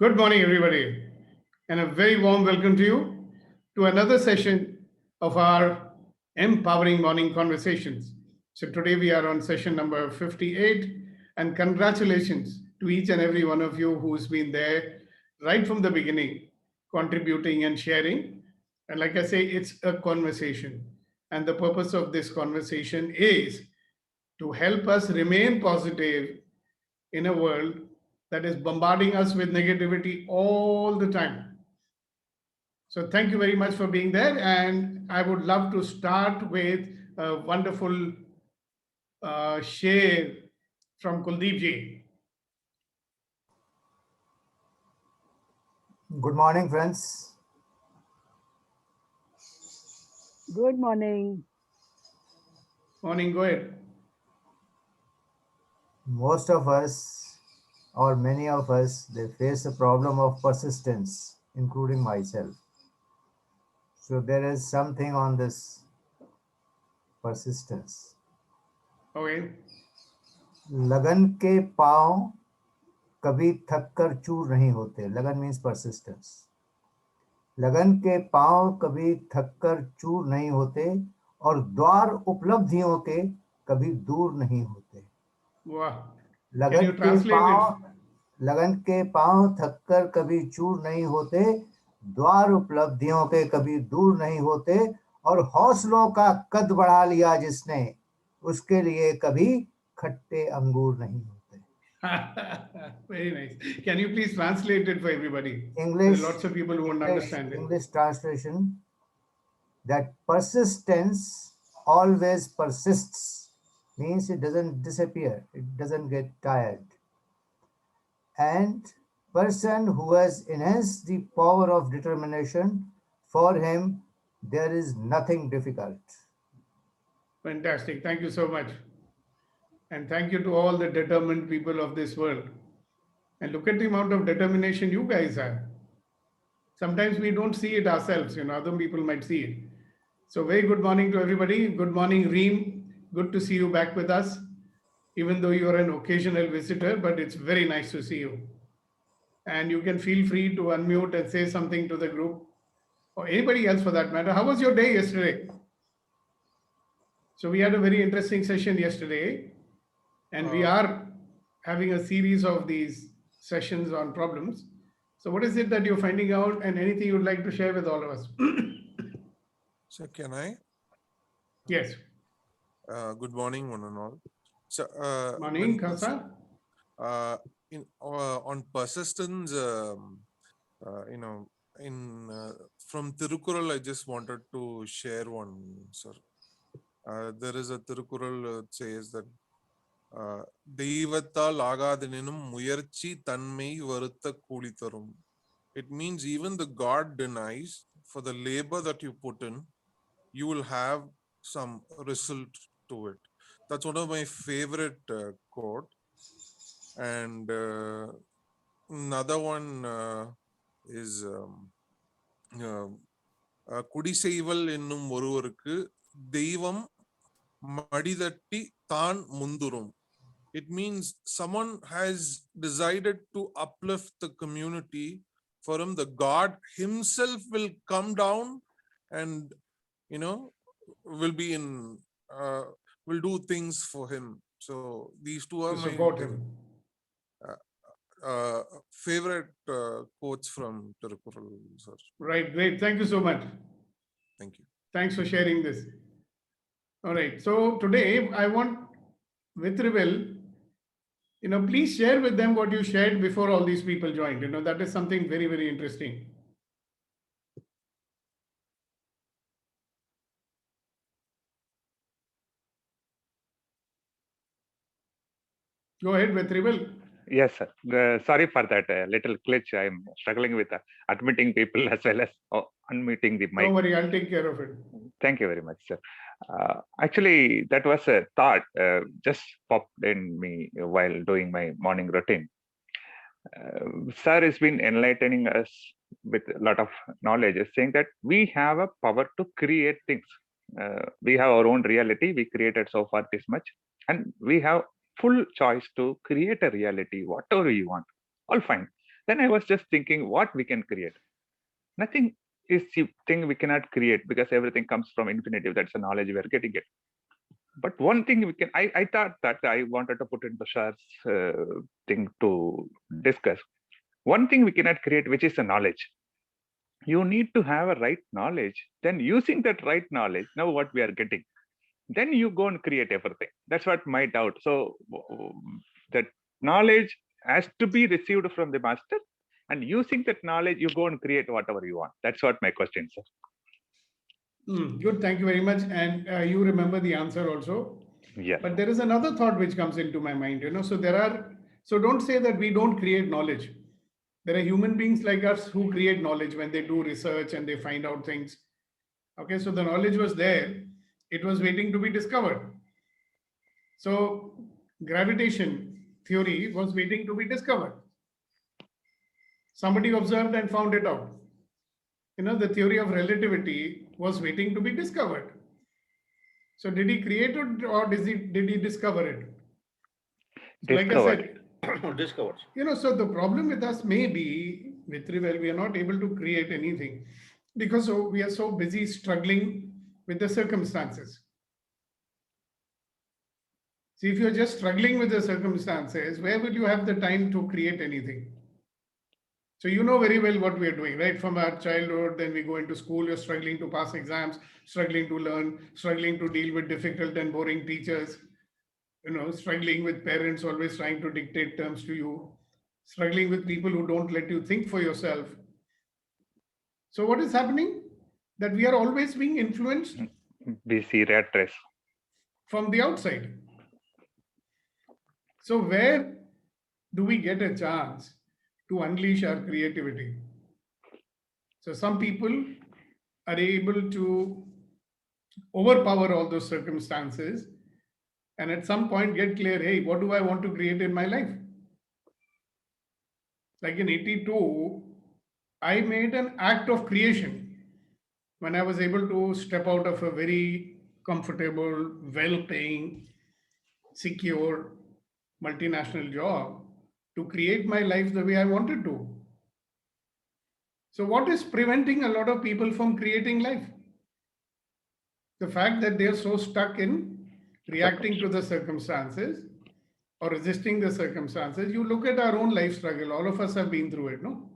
Good morning, everybody, and a very warm welcome to you to another session of our Empowering Morning Conversations. So, today we are on session number 58, and congratulations to each and every one of you who's been there right from the beginning, contributing and sharing. And like I say, it's a conversation, and the purpose of this conversation is to help us remain positive in a world that is bombarding us with negativity all the time. So, thank you very much for being there. And I would love to start with a wonderful share from Kuldeep ji. Good morning, friends. Good morning. Morning, go ahead. Most of us, or many of us, they face a problem of persistence, including myself. So there is something on this persistence. Okay. लगन के पांव कभी थक कर चूर नहीं होते. लगन means persistence. लगन के पांव कभी थक कर चूर नहीं होते और द्वार उपलब्धियों के कभी दूर नहीं होते. Wow. Can लगन you के translate it? पांव लगन के पांव थककर कभी चूर नहीं होते, द्वार उपलब्धियों के कभी दूर नहीं होते और हौसलों का कद बढ़ा लिया जिसने, उसके लिए कभी खट्टे अंगूर नहीं होते. Very nice. Can you please translate it for everybody? There English, are lots of people who won't understand it. English translation, that persistence always persists, means it doesn't disappear, it doesn't get tired. And person who has enhanced the power of determination, for him there is nothing difficult. Fantastic. Thank you so much. And thank you to all the determined people of this world. And look at the amount of determination you guys have. Sometimes we don't see it ourselves, other people might see it. So, very good morning to everybody. Good morning, Reem. Good to see you back with us, even though you are an occasional visitor, but it's very nice to see you. And you can feel free to unmute and say something to the group or anybody else for that matter. How was your day yesterday? So, we had a very interesting session yesterday, and we are having a series of these sessions on problems. So, what is it that you're finding out, and anything you'd like to share with all of us? So can I? Yes. Good morning, one and all. So Morning, Khalsa. On persistence, from Tirukural, I just wanted to share one, sir. There is a Tirukural that says that தெய்வத்தால் ஆகாதெனினும் முயற்சி தன்மை வருத்த கூலி தரும். It means even the God denies for the labor that you put in, you will have some result to it. That's one of my favorite quote. And another one is குடிசெய்வல் என்னும் ஒருவருக்கு தெய்வம் மடிதட்டி தான் முந்துரும். It means someone has decided to uplift the community. For him, the God himself will come down and will be in will do things for him. So these two are To my support him. Favorite quotes from Tirukural, sir. Right, great. Thank you so much. Thank you. Thanks for sharing this. All right. So today I want Vitrivel, please share with them what you shared before all these people joined. That is something very, very interesting. Go ahead, Vitrivel. Yes, sir. Sorry for that little glitch. I'm struggling with admitting people as well as unmuting the mic. Don't worry, I'll take care of it. Thank you very much, sir. Actually, that was a thought just popped in me while doing my morning routine. Sir has been enlightening us with a lot of knowledge, saying that we have a power to create things. We have our own reality. We created so far this much, and we have full choice to create a reality, whatever you want. All fine. Then I was just thinking what we can create. Nothing is the thing we cannot create because everything comes from infinitive. That's the knowledge we are getting it. But one thing we can, I thought that I wanted to put into Shah's thing to discuss. One thing we cannot create, which is the knowledge. You need to have a right knowledge. Then using that right knowledge, now what we are getting, then you go and create everything. That's what my doubt. So that knowledge has to be received from the master, and using that knowledge, you go and create whatever you want. That's what my question, sir. Good, thank you very much. And you remember the answer also. Yeah. But there is another thought which comes into my mind, so don't say that we don't create knowledge. There are human beings like us who create knowledge when they do research and they find out things. Okay, so the knowledge was there. It was waiting to be discovered. So gravitation theory was waiting to be discovered. Somebody observed and found it out. The theory of relativity was waiting to be discovered. So did he create it or did he discover it? So like I said, discovered. so the problem with us may be, Vitrivel, we are not able to create anything because we are so busy struggling with the circumstances. See, if you're just struggling with the circumstances, where will you have the time to create anything? So you know very well what we are doing, right? From our childhood, then we go into school, you're struggling to pass exams, struggling to learn, struggling to deal with difficult and boring teachers, struggling with parents always trying to dictate terms to you, struggling with people who don't let you think for yourself. So what is happening? That we are always being influenced. We see rat race From the outside. So where do we get a chance to unleash our creativity? So some people are able to overpower all those circumstances and at some point get clear, hey, what do I want to create in my life? Like in 82, I made an act of creation when I was able to step out of a very comfortable, well-paying, secure, multinational job to create my life the way I wanted to. So what is preventing a lot of people from creating life? The fact that they are so stuck in reacting to the circumstances or resisting the circumstances. You look at our own life struggle. All of us have been through it, no?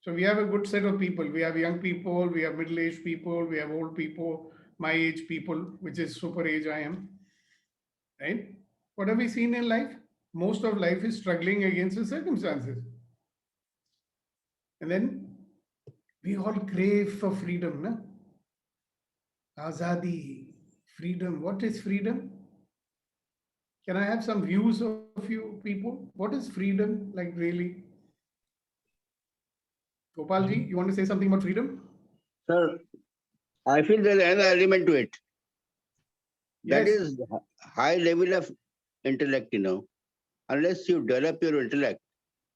So we have a good set of people. We have young people, we have middle-aged people, we have old people, my age people, which is super age I am, right? What have we seen in life? Most of life is struggling against the circumstances. And then we all crave for freedom, no? Azadi, freedom. What is freedom? Can I have some views of you people? What is freedom like really? Gopalji, you want to say something about freedom? Sir, I feel there's another element to it. That Yes. is high level of intellect, Unless you develop your intellect,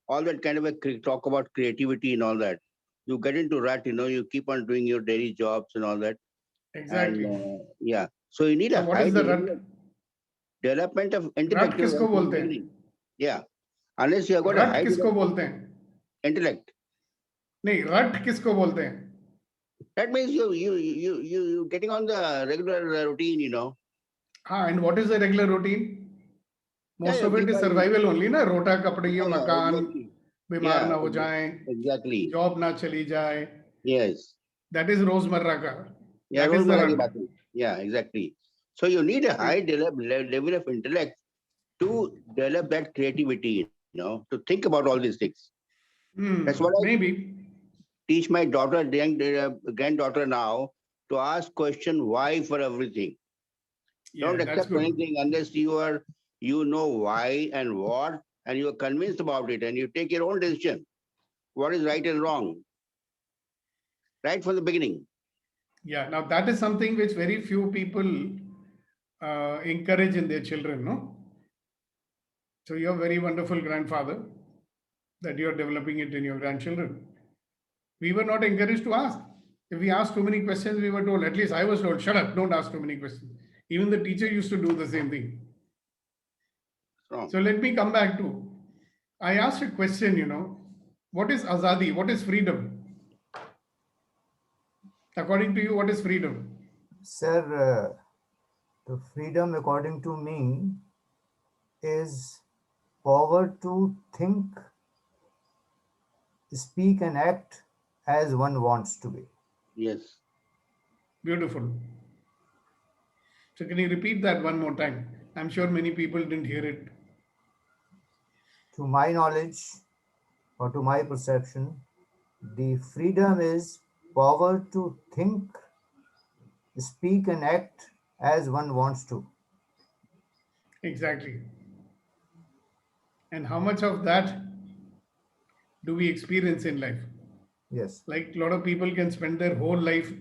all that kind of talk about creativity and all that, you get into rut, you keep on doing your daily jobs and all that. Exactly. And, yeah. So you need So a what high is the level rut? of development of intellect. रट किसको बोलते हैं? Yeah. Unless you have got a रट high किसको level of बोलते हैं? intellect. नहीं, रट किसको बोलते हैं? That means you getting on the regular routine, And what is the regular routine? Most Yeah, of it keep is on- survival only, ना? रोटा कपड़े Yeah, मकान, exactly. बीमार Yeah, ना हो जाएं, Exactly. जॉब ना चली जाए. Yes. That is रोजमर्रा का. Yeah, That is the rosemary rut. button. Yeah, exactly. So you need a high level of intellect to develop that creativity, to think about all these things. That's what I Maybe. teach my daughter, granddaughter now, to ask question why for everything. Yeah, Don't that's accept good. anything unless you know why and what, and you are convinced about it, and you take your own decision. What is right and wrong? Right from the beginning. Yeah, now that is something which very few people encourage in their children, no? So you're a very wonderful grandfather that you're developing it in your grandchildren. We were not encouraged to ask. If we asked too many questions, we were told, at least I was told, shut up, don't ask too many questions. Even the teacher used to do the same thing. Wrong. So let me come back to, I asked a question, What is azadi? What is freedom? According to you, what is freedom? Sir, the freedom, according to me, is power to think, speak, and act as one wants to be. Yes. Beautiful. So can you repeat that one more time? I'm sure many people didn't hear it. To my knowledge, or to my perception, the freedom is power to think, speak, and act as one wants to. Exactly. And how much of that do we experience in life? Yes. Like a lot of people can spend their whole life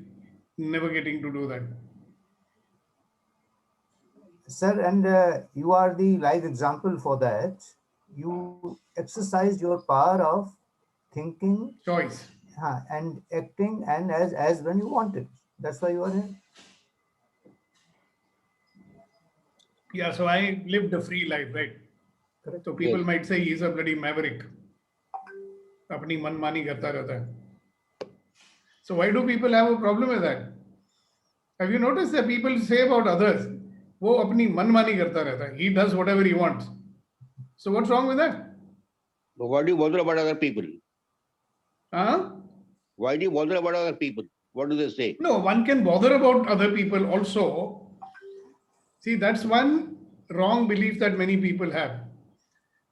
never getting to do that. Sir, and you are the live example for that. You exercise your power of thinking Choice. and acting and as when you want it. That's why you are here. Yeah, so I lived a free life, right? Correct. So people Yes. might say he's a bloody maverick. अपनी मनमानी करता रहता है. So why do people have a problem with that? Have you noticed that people say about others, वो अपनी मनमानी करता रहता है. He does whatever he wants. So what's wrong with that? But why do you bother about other people? Huh? Why do you bother about other people? What do they say? No, one can bother about other people also. See, that's one wrong belief that many people have.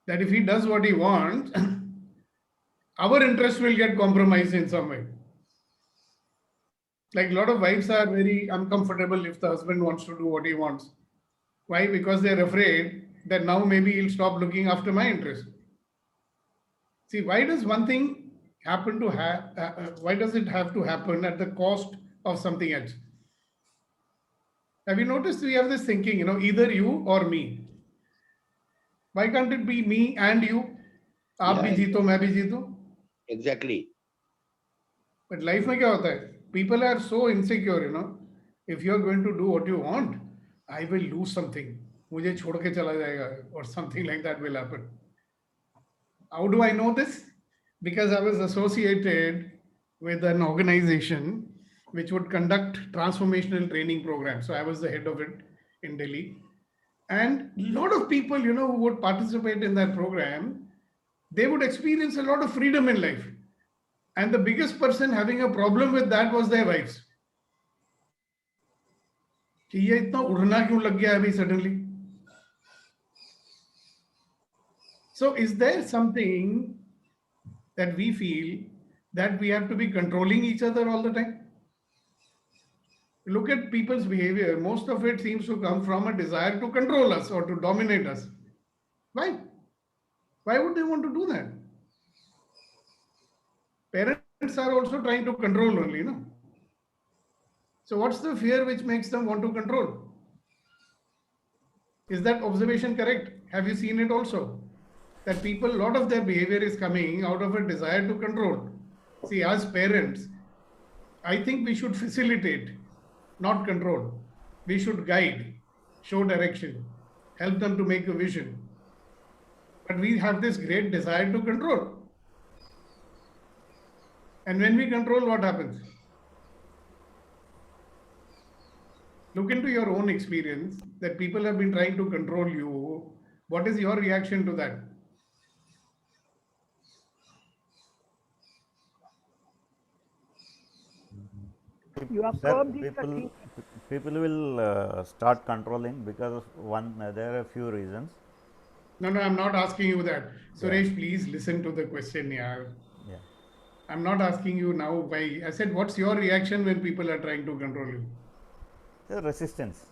That if he does what he wants, our interest will get compromised in some way. Like a lot of wives are very uncomfortable if the husband wants to do what he wants. Why? Because they're afraid that now maybe he'll stop looking after my interest. See, why does one thing happen to have, why does it have to happen at the cost of something else? Have you noticed we have this thinking, either you or me? Why can't it be me and you? आप भी Yeah, जीतो मैं भी जीतूं. exactly. But life में क्या होता है? People are so insecure. If you are going to do what you want, I will lose something. मुझे छोड़ के चला जाएगा or something like that will happen. How do I know this? Because I was associated with an organization which would conduct transformational training programs. So I was the head of it in Delhi. And a lot of people, who would participate in that program, they would experience a lot of freedom in life. And the biggest person having a problem with that was their wives. कि ये इतना उड़ना क्यों लग गया अभी suddenly? So is there something that we feel that we have to be controlling each other all the time? Look at people's behavior. Most of it seems to come from a desire to control us or to dominate us. Why? Why would they want to do that? Parents are also trying to control only, no? So what's the fear which makes them want to control? Is that observation correct? Have you seen it also? That people, a lot of their behavior is coming out of a desire to control. See, as parents, I think we should facilitate, not control. We should guide, show direction, help them to make a vision. But we have this great desire to control. And when we control, what happens? Look into your own experience that people have been trying to control you. What is your reaction to that? You have Sir, curbed it, people will start controlling because of one. There are a few reasons. No, I'm not asking you that. Suresh, please listen to the question here. Yeah. I'm not asking you now why. I said, what's your reaction when people are trying to control you? The resistance.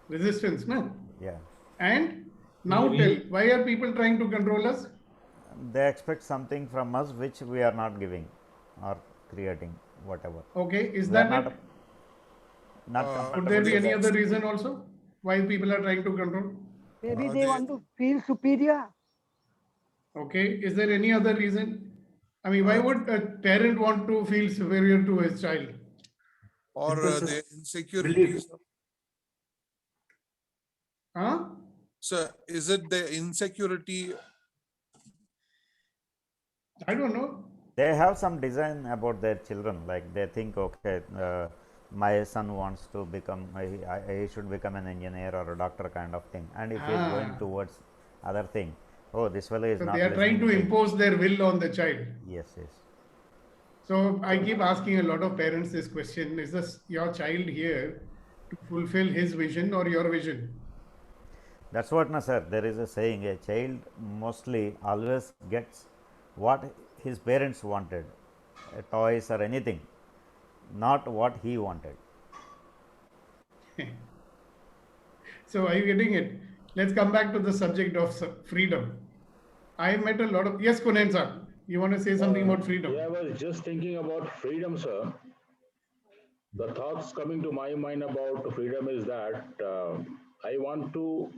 Resistance, no? Yeah. And now tell, why are people trying to control us? They expect something from us which we are not giving or creating, whatever. Okay, is We are that not, it? not Could comfortable there be with any that. other reason also why people are trying to control? maybe they they- want to feel superior. Okay, is there any other reason? I mean, why would a parent want to feel superior to his child? or Because the of insecurities? Huh? So is it the insecurity I don't know. They have some design about their children, like they think, okay, my son wants to become, he should become an engineer or a doctor kind of thing. And if he is going Ah. towards other thing, oh, this fellow is So not they are trying listening to me. impose their will on the child. Yes, yes. So I keep asking a lot of parents this question: is this your child here to fulfill his vision or your vision? That's what, no, sir. There is a saying: a child mostly always gets what his parents wanted, toys or anything, not what he wanted. So are you getting it? Let's come back to the subject of freedom. I met a lot of, yes, Kunen sir, you want to say something about freedom? Yeah, I was just thinking about freedom, sir. The thoughts coming to my mind about freedom is that I want to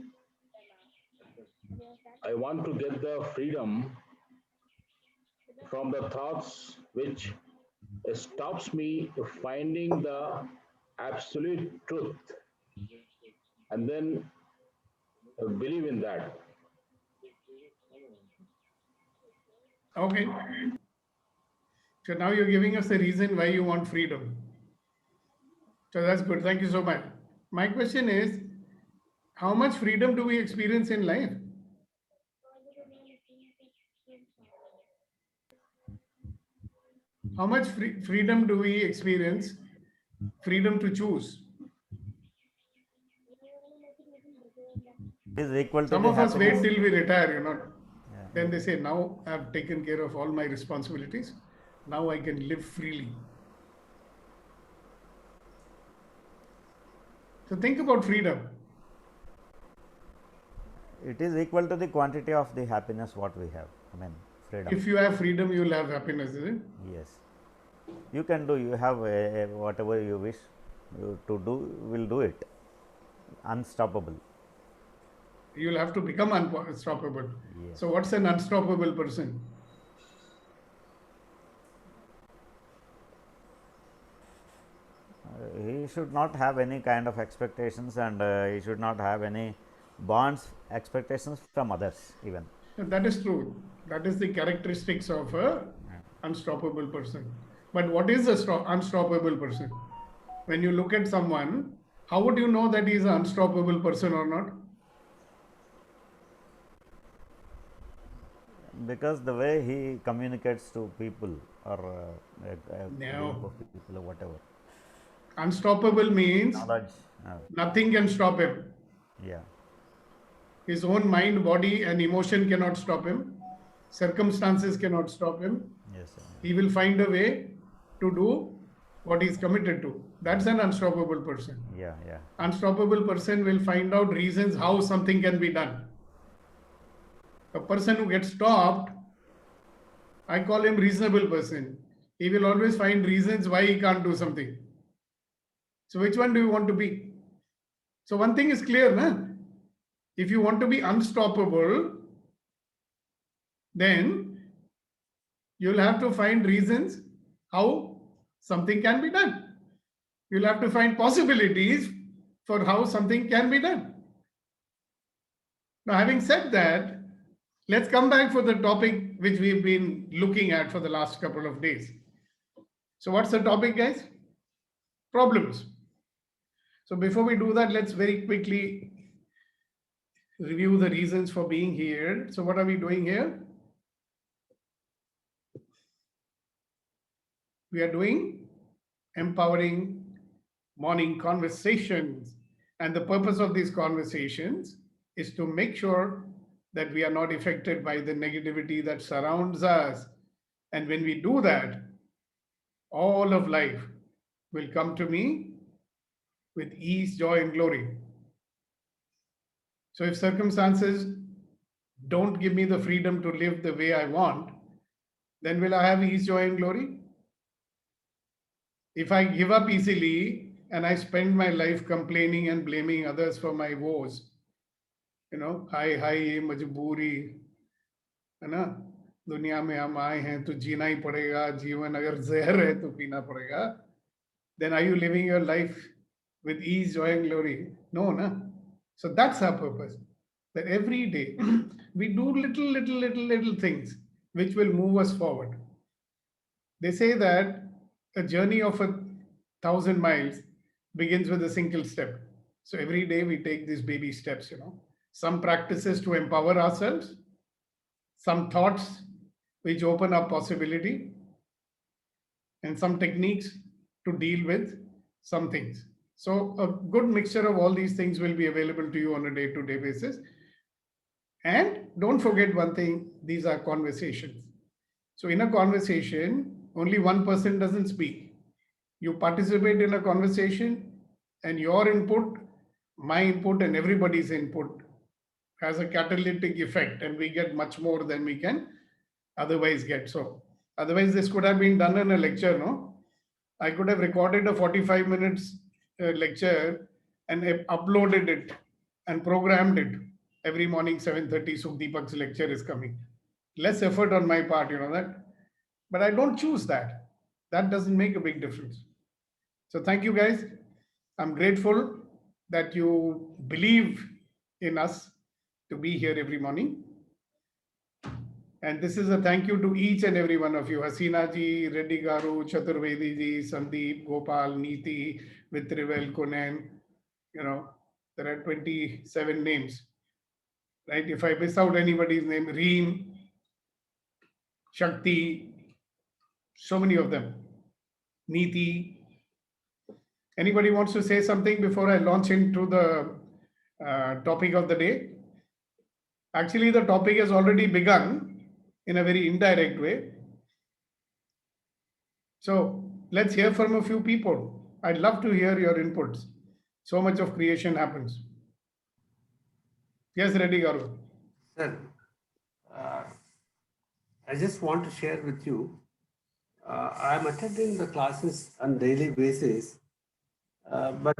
get the freedom from the thoughts which stops me finding the absolute truth and then believe in that. Okay. So now you're giving us the reason why you want freedom. So that's good. Thank you so much. My question is, how much freedom do we experience in life? How much freedom do we experience? Freedom to choose. Is equal to Some the of us wait happiness. till we retire, you know. Yeah. Then they say, now I've taken care of all my responsibilities. Now I can live freely. So think about freedom. It is equal to the quantity of the happiness what we have. I mean, freedom. If you have freedom, you'll have happiness, isn't it? Yes. You can do, you have whatever you wish to do, will do it. Unstoppable. You'll have to become unstoppable. Yes. So what's an unstoppable person? He should not have any kind of expectations, and he should not have any bonds, expectations from others even. That is true. That is the characteristics of a unstoppable person. But what is a unstoppable person? When you look at someone, how would you know that he is an unstoppable person or not? Because the way he communicates to people or a No. group of people or whatever. Unstoppable means Knowledge. nothing can stop him. Yeah. His own mind, body, and emotion cannot stop him. Circumstances cannot stop him. Yes, sir. He will find a way to do what he's committed to. That's an unstoppable person. Yeah, yeah. Unstoppable person will find out reasons how something can be done. A person who gets stopped, I call him reasonable person. He will always find reasons why he can't do something. So which one do you want to be? So one thing is clear, na? If you want to be unstoppable, then you'll have to find reasons how something can be done. You'll have to find possibilities for how something can be done. Now, having said that, let's come back for the topic which we've been looking at for the last couple of days. So what's the topic, guys? Problems. So before we do that, let's very quickly review the reasons for being here. So what are we doing here? We are doing empowering morning conversations. And the purpose of these conversations is to make sure that we are not affected by the negativity that surrounds us. And when we do that, all of life will come to me with ease, joy, and glory. So if circumstances don't give me the freedom to live the way I want, then will I have ease, joy, and glory? If I give up easily and I spend my life complaining and blaming others for my woes, हाय हाय ये मजबूरी है ना, दुनिया में हम आए हैं तो जीना ही पड़ेगा, जीवन अगर जहर है तो पीना पड़ेगा, then are you living your life with ease, joy, and glory? No, na. So that's our purpose. That every day we do little things which will move us forward. They say that a journey of 1,000 miles begins with a single step. So every day we take these baby steps, some practices to empower ourselves, some thoughts which open up possibility, and some techniques to deal with some things. So a good mixture of all these things will be available to you on a day-to-day basis. And don't forget one thing, these are conversations. So in a conversation, only one person doesn't speak. You participate in a conversation, and your input, my input, and everybody's input has a catalytic effect, and we get much more than we can otherwise get. So otherwise this could have been done in a lecture, no? I could have recorded a 45 minutes lecture and uploaded it and programmed it. Every morning 7:30 Sukhdeepak's lecture is coming. Less effort on my part, that. But I don't choose that. That doesn't make a big difference. So thank you guys. I'm grateful that you believe in us to be here every morning. And this is a thank you to each and every one of you. Hasina ji, Reddy Garu, Chaturvedi ji, Sandeep, Gopal, Neeti, Vitrivel, Kunen. There are 27 names. Right? If I miss out anybody's name, Reem, Shakti, so many of them. Neeti. Anybody wants to say something before I launch into the topic of the day? Actually, the topic has already begun in a very indirect way. So let's hear from a few people. I'd love to hear your inputs. So much of creation happens. Yes, Reddy Garu. Sir, I just want to share with you. I am attending the classes on daily basis, but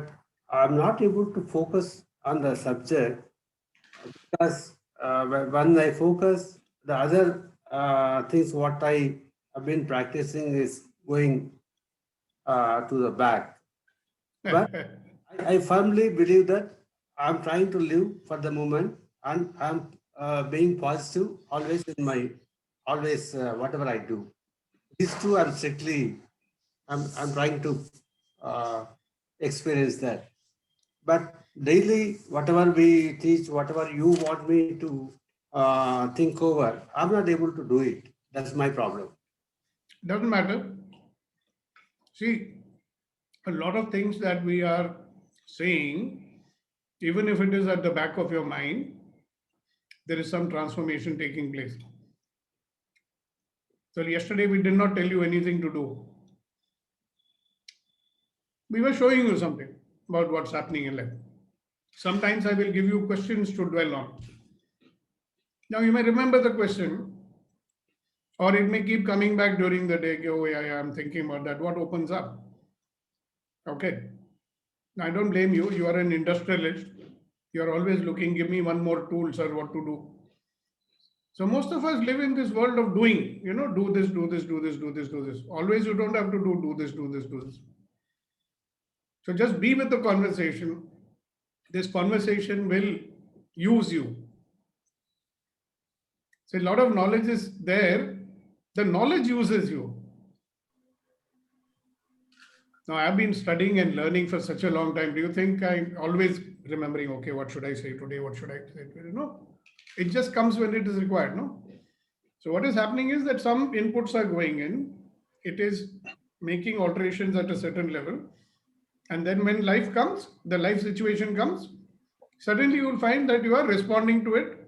I'm not able to focus on the subject because when I focus, the other things what I have been practicing is going to the back. But I firmly believe that I'm trying to live for the moment, and I'm being positive always in my whatever I do. These two I'm strictly I'm trying to experience that. But daily, whatever we teach, whatever you want me to think over, I'm not able to do it. That's my problem. Doesn't matter. See, a lot of things that we are saying, even if it is at the back of your mind, there is some transformation taking place. So yesterday we did not tell you anything to do. We were showing you something about what's happening in life. Sometimes I will give you questions to dwell on. Now you may remember the question, or it may keep coming back during the day. Oh, yeah, I'm thinking about that. What opens up? Okay. I don't blame you. You are an industrialist. You are always looking, give me one more tool, sir, what to do. So most of us live in this world of doing, do this, do this, do this, do this, do this. Always you don't have to do this, do this, do this. So just be with the conversation. This conversation will use you. So a lot of knowledge is there. The knowledge uses you. Now I've been studying and learning for such a long time. Do you think I'm always remembering, okay, what should I say today? What should I say today? No. It just comes when it is required, no? So what is happening is that some inputs are going in. It is making alterations at a certain level. And then when life comes, the life situation comes, suddenly you will find that you are responding to it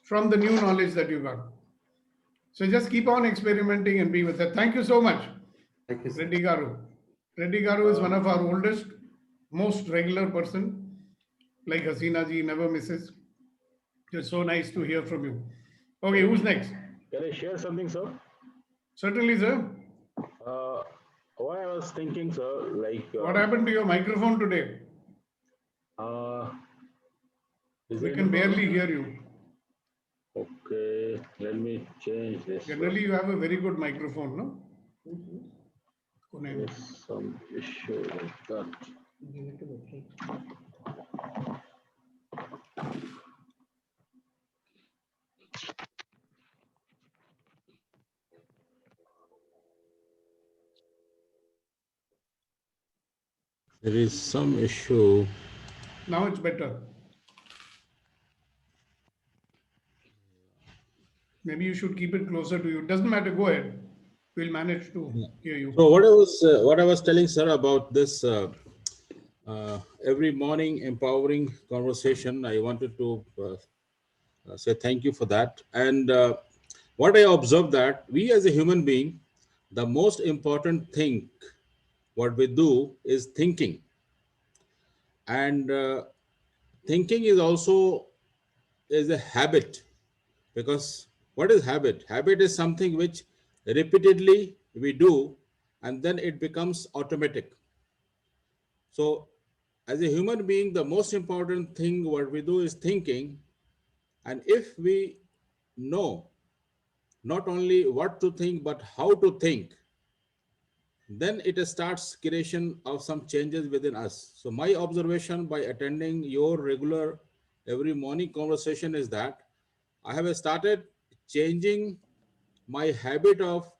from the new knowledge that you got. So just keep on experimenting and be with it. Thank you so much, Thank you, sir. Reddy Garu. Reddy Garu is one of our oldest, most regular person. Like Hasina ji, never misses. It's so nice to hear from you. Okay, who's next? Can I share something, sir? Certainly, sir. What I was thinking, sir, like. What happened to your microphone today? Is We there can any barely problem? hear you. Okay, let me change this. Generally, you have a very good microphone, no? There's some issue with that. There is some issue. Now it's better. Maybe you should keep it closer to you. Doesn't matter. Go ahead. We'll manage to hear you. So what I was telling sir about this every morning empowering conversation, I wanted to say thank you for that. And what I observed that we as a human being, the most important thing what we do is thinking, and thinking is also is a habit, because what is habit? Habit is something which repeatedly we do, and then it becomes automatic. So as a human being, the most important thing what we do is thinking. And if we know not only what to think but how to think, then it starts creation of some changes within us. So my observation by attending your regular every morning conversation is that I have started changing my habit of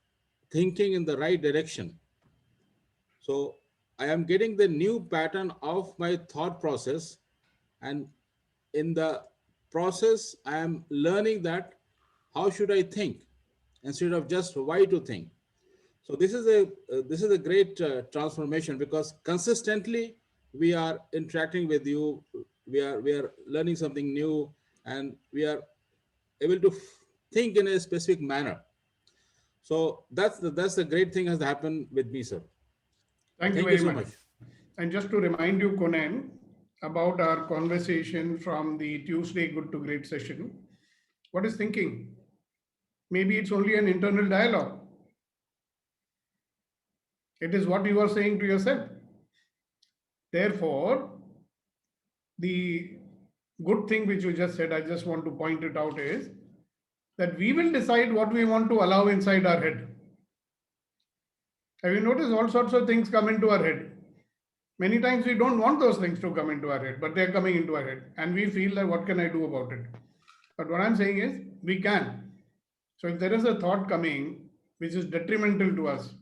thinking in the right direction. So I am getting the new pattern of my thought process, and in the process I am learning that how should I think instead of just why to think. So this is a great transformation, because consistently we are interacting with you, we are learning something new, and we are able to think in a specific manner. So that's the great thing has happened with me, sir. Thank you Thank you very so much. much. And just to remind you, Conan, about our conversation from the Tuesday Good to Great session, what is thinking? Maybe it's only an internal dialogue. It is what you are saying to yourself. Therefore, the good thing which you just said, I just want to point it out, is that we will decide what we want to allow inside our head. Have you noticed all sorts of things come into our head? Many times we don't want those things to come into our head, but they're coming into our head. And we feel that what can I do about it? But what I'm saying is we can. So if there is a thought coming which is detrimental to us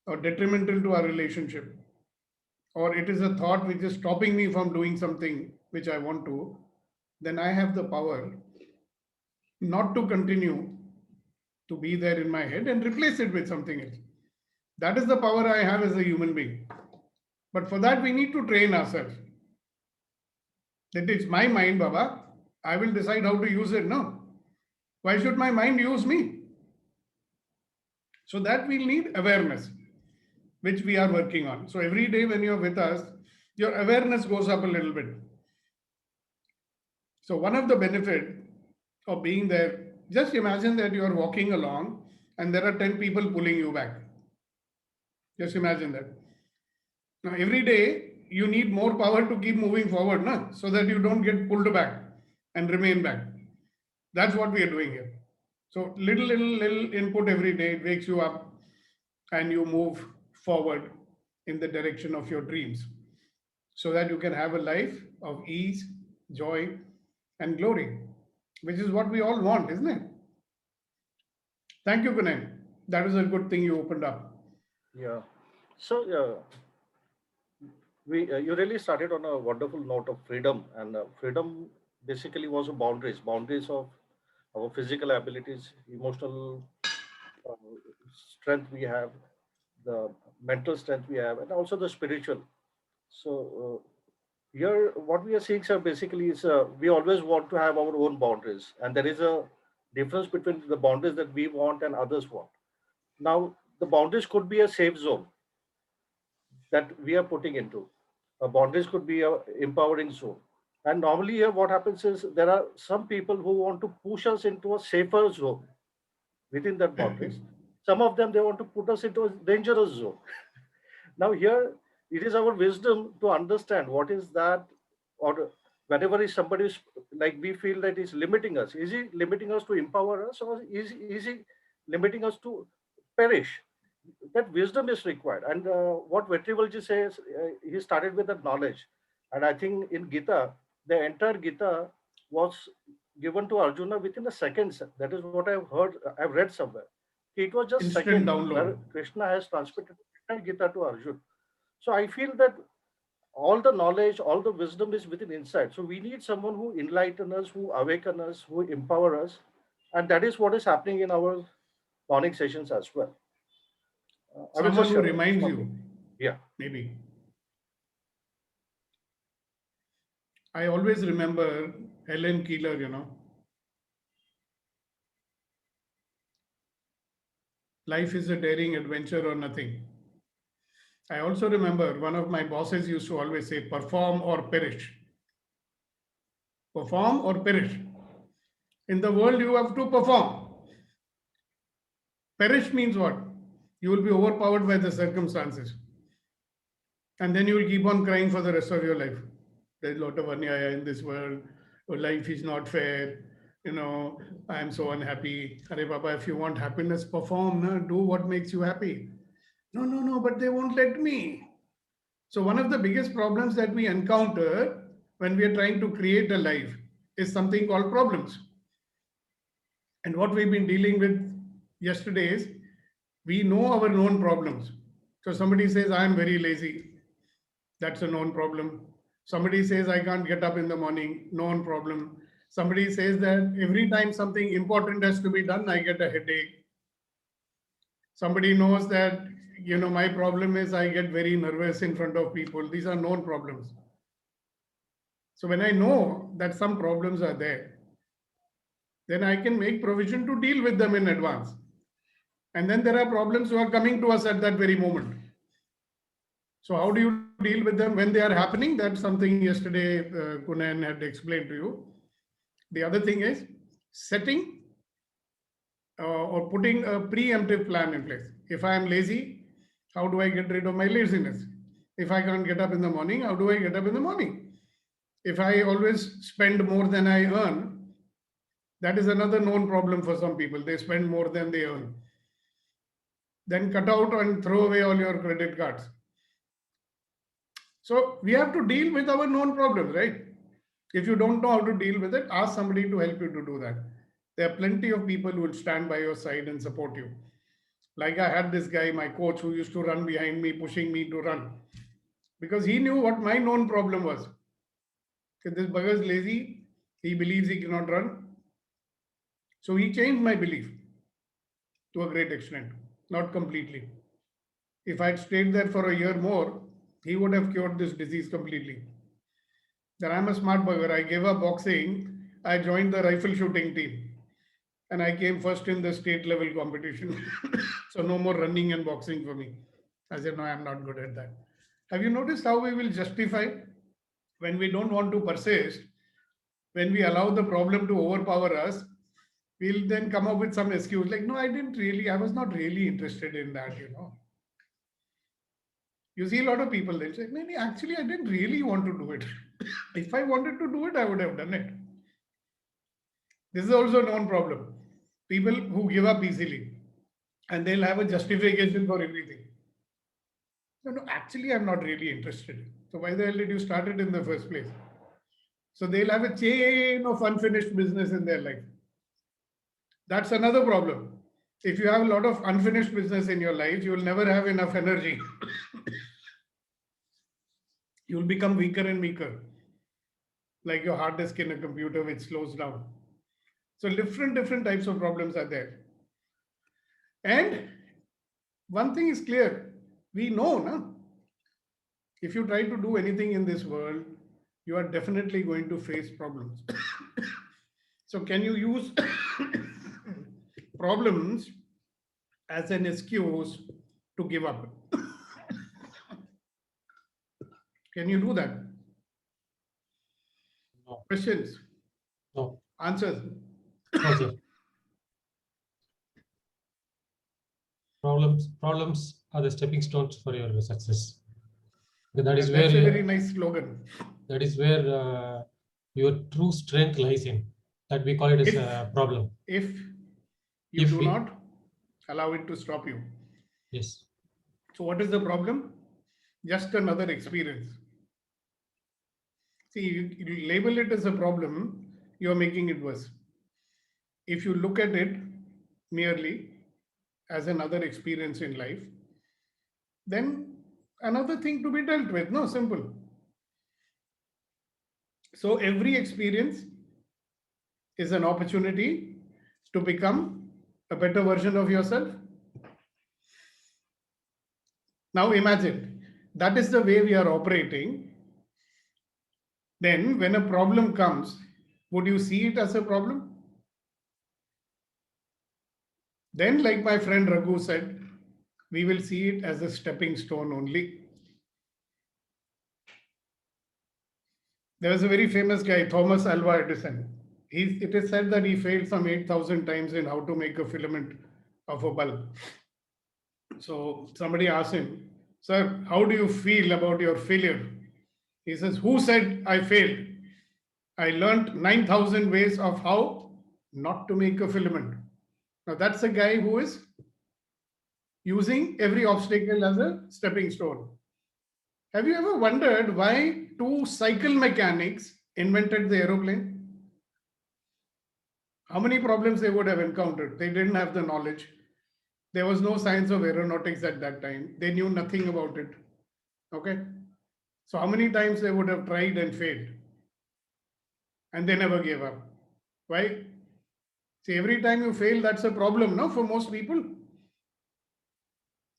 or detrimental to our relationship, or it is a thought which is stopping me from doing something which I want to, then I have the power not to continue to be there in my head and replace it with something else. That is the power I have as a human being. But for that, we need to train ourselves. That it's my mind, Baba. I will decide how to use it. No. Why should my mind use me? So that we'll need awareness, which we are working on. So every day when you're with us, your awareness goes up a little bit. So one of the benefit of being there, just imagine that you are walking along and there are 10 people pulling you back. Just imagine that. Now every day you need more power to keep moving forward, no? So that you don't get pulled back and remain back. That's what we are doing here. So little input every day, it wakes you up and you move forward in the direction of your dreams, so that you can have a life of ease, joy, and glory, which is what we all want, isn't it? Thank you, Kunal. That is a good thing you opened up. Yeah. So you really started on a wonderful note of freedom, and freedom basically was a boundaries of our physical abilities, emotional uh, strength we have, the mental strength we have, and also the spiritual. So here, what we are seeing, sir, basically is we always want to have our own boundaries, and there is a difference between the boundaries that we want and others want. Now, the boundaries could be a safe zone that we are putting into. Boundaries could be a empowering zone. And normally here what happens is there are some people who want to push us into a safer zone within that boundaries. Some of them, they want to put us into a dangerous zone. Now here, it is our wisdom to understand what is that, or whenever is somebody is like we feel that is limiting us. Is he limiting us to empower us, or is he limiting us to perish? That wisdom is required. And what Vetrivalji says, he started with that knowledge. And I think in Gita, the entire Gita was given to Arjuna within a second. That is what I've heard, I've read somewhere. It was just Instant second download. where Krishna has transmitted the entire Gita to Arjuna. So I feel that all the knowledge, all the wisdom is within inside. So we need someone who enlighten us, who awaken us, who empower us. And that is what is happening in our morning sessions as well. I will Someone just who share reminds something. you, Yeah. maybe. I always remember Helen Keeler, life is a daring adventure or nothing. I also remember one of my bosses used to always say, perform or perish. Perform or perish. In the world, you have to perform. Perish means what? You will be overpowered by the circumstances. And then you will keep on crying for the rest of your life. There's a lot of anyaya in this world. Life is not fair. I am so unhappy. Arey Baba, if you want happiness, perform. Na? Do what makes you happy. No, but they won't let me. So one of the biggest problems that we encounter when we are trying to create a life is something called problems. And what we've been dealing with yesterday is we know our known problems. So somebody says, I am very lazy. That's a known problem. Somebody says, I can't get up in the morning. Known problem. Somebody says that every time something important has to be done, I get a headache. Somebody knows that, my problem is I get very nervous in front of people. These are known problems. So when I know that some problems are there, then I can make provision to deal with them in advance. And then there are problems who are coming to us at that very moment. So how do you deal with them when they are happening? That's something yesterday Kunan had explained to you. The other thing is setting or putting a preemptive plan in place. If I am lazy, how do I get rid of my laziness? If I can't get up in the morning, how do I get up in the morning? If I always spend more than I earn, that is another known problem for some people. They spend more than they earn. Then cut out and throw away all your credit cards. So we have to deal with our known problems, right? If you don't know how to deal with it, ask somebody to help you to do that. There are plenty of people who will stand by your side and support you. Like I had this guy, my coach, who used to run behind me, pushing me to run. Because he knew what my known problem was. This bugger is lazy. He believes he cannot run. So he changed my belief to a great extent, not completely. If I'd stayed there for a year more, he would have cured this disease completely. Then I'm a smart bugger. I gave up boxing. I joined the rifle shooting team. And I came first in the state level competition. So no more running and boxing for me. I said, no, I'm not good at that. Have you noticed how we will justify when we don't want to persist, when we allow the problem to overpower us, we'll then come up with some excuse like, no, I was not really interested in that, You see a lot of people, they'll say, no, actually, I didn't really want to do it. If I wanted to do it, I would have done it. This is also a known problem. People who give up easily and they'll have a justification for everything. No, actually, I'm not really interested. So why the hell did you start it in the first place? So they'll have a chain of unfinished business in their life. That's another problem. If you have a lot of unfinished business in your life, you will never have enough energy. You will become weaker and weaker, like your hard disk in a computer, which slows down. So different types of problems are there. And one thing is clear, we know, no? If you try to do anything in this world, you are definitely going to face problems. So can you use problems as an excuse to give up? Can you do that? No. Questions? No. Answers? No, sir. Problems are the stepping stones for your success. That is That's where a very nice slogan. That is where your true strength lies in. That we call it as a problem. If you do not allow it to stop you. Yes. So what is the problem? Just another experience. See, you label it as a problem, you are making it worse. If you look at it merely as another experience in life, then another thing to be dealt with. No, simple. So every experience is an opportunity to become a better version of yourself. Now imagine that is the way we are operating. Then when a problem comes, would you see it as a problem? Then, like my friend Raghu said, we will see it as a stepping stone only. There was a very famous guy, Thomas Alva Edison. It is said that he failed some 8,000 times in how to make a filament of a bulb. So somebody asked him, "Sir, how do you feel about your failure?" He says, "Who said I failed? I learned 9,000 ways of how not to make a filament." Now that's a guy who is using every obstacle as a stepping stone. Have you ever wondered why two cycle mechanics invented the aeroplane? How many problems they would have encountered? They didn't have the knowledge. There was no science of aeronautics at that time. They knew nothing about it. Okay. So how many times they would have tried and failed? And they never gave up. Why? See, every time you fail, that's a problem, no, for most people.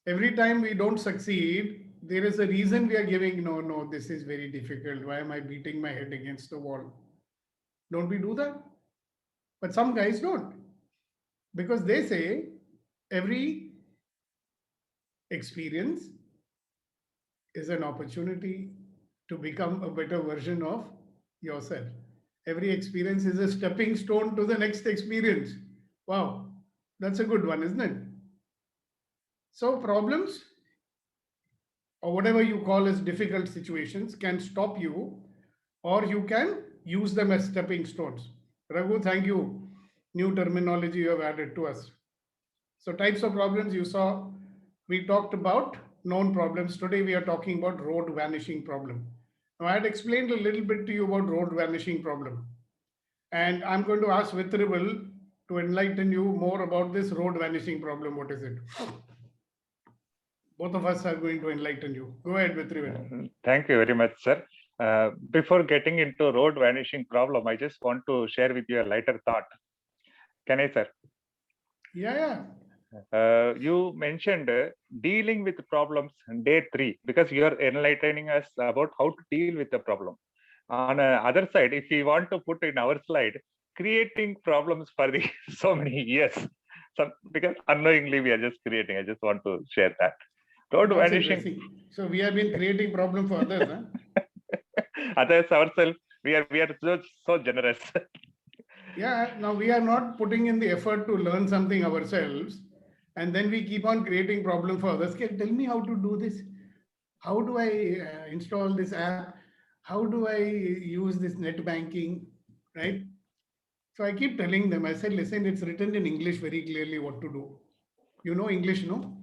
Every time we don't succeed, there is a reason we are giving, no, this is very difficult. Why am I beating my head against the wall? Don't we do that? But some guys don't. Because they say every experience is an opportunity to become a better version of yourself. Every experience is a stepping stone to the next experience. Wow, that's a good one, isn't it? So problems, or whatever you call as difficult situations, can stop you, or you can use them as stepping stones. Raghu, thank you. New terminology you have added to us. So types of problems you saw, we talked about known problems. Today we are talking about road vanishing problem. Now I had explained a little bit to you about road vanishing problem. And I'm going to ask Vitrival to enlighten you more about this road vanishing problem. What is it? Both of us are going to enlighten you. Go ahead, Vitrival. Thank you very much, sir. Before getting into road vanishing problem, I just want to share with you a lighter thought. Can I, sir? Yeah. You mentioned dealing with problems day 3 because you are enlightening us about how to deal with the problem. On the other side, if we want to put in our slide, creating problems for the so many years, because unknowingly we are just creating. I just want to share that. Road vanishing. So we have been creating problem for others, huh? Others, ourselves, we are so generous. Yeah, now we are not putting in the effort to learn something ourselves, and then we keep on creating problem for others. Okay, tell me how to do this. How do I install this app? How do I use this net banking, right? So I keep telling them, I said, listen, it's written in English very clearly what to do. You know English, no?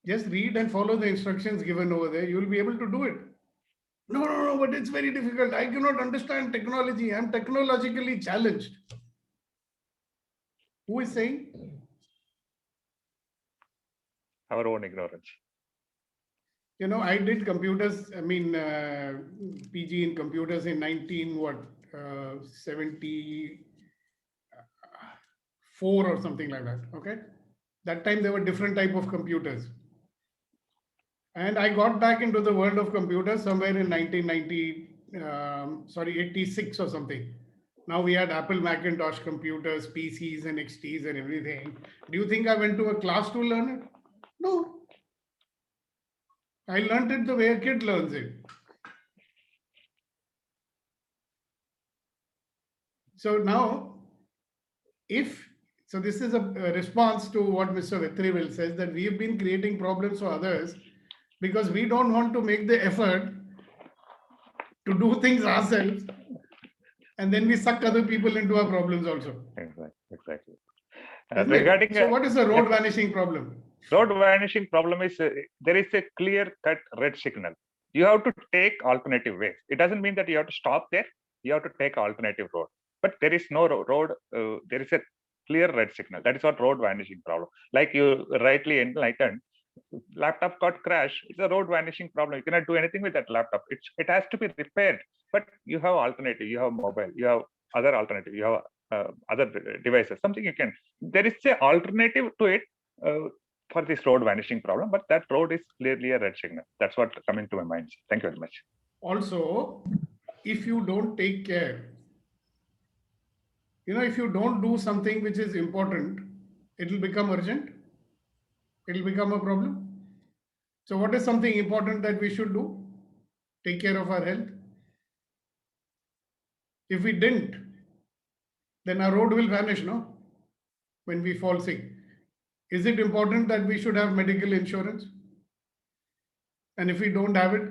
Just read and follow the instructions given over there. You will be able to do it. No, but it's very difficult. I cannot understand technology. I'm technologically challenged. Who is saying? Our own ignorance. You know, I did computers, PG in computers in 74 or something like that, okay? That time there were different type of computers. And I got back into the world of computers somewhere in 86 or something. Now we had Apple Macintosh computers, PCs and XTs and everything. Do you think I went to a class to learn it? No. I learned it the way a kid learns it. So now, this is a response to what Mr. Vitrival says, that we have been creating problems for others because we don't want to make the effort to do things ourselves, and then we suck other people into our problems also. Exactly. Regarding so what is the road vanishing problem? Road vanishing problem is there is a clear-cut red signal. You have to take alternative ways. It doesn't mean that you have to stop there. You have to take alternative road. But there is no road. There is a clear red signal. That is what road vanishing problem. Like you rightly enlightened, laptop got crashed, it's a road vanishing problem. You cannot do anything with that laptop. It has to be repaired. But you have alternative. You have mobile. You have other alternative. You have other devices. Something you can. There is a alternative to it for this road vanishing problem. But that road is clearly a red signal. That's what coming to my mind. Thank you very much. Also, if you don't take care, if you don't do something which is important, it will become urgent. It will become a problem. So what is something important that we should do? Take care of our health. If we didn't, then our road will vanish, no? When we fall sick. Is it important that we should have medical insurance? And if we don't have it,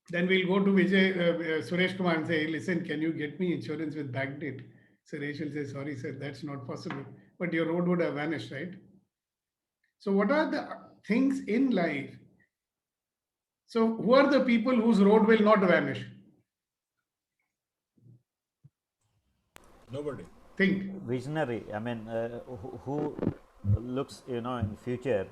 then we'll go to Suresh Kumar and say, listen, can you get me insurance with backdate? Suresh will say, sorry, sir, that's not possible. But your road would have vanished, right? So what are the things in life? So who are the people whose road will not vanish? Nobody. Think. Visionary. I mean, who looks, in future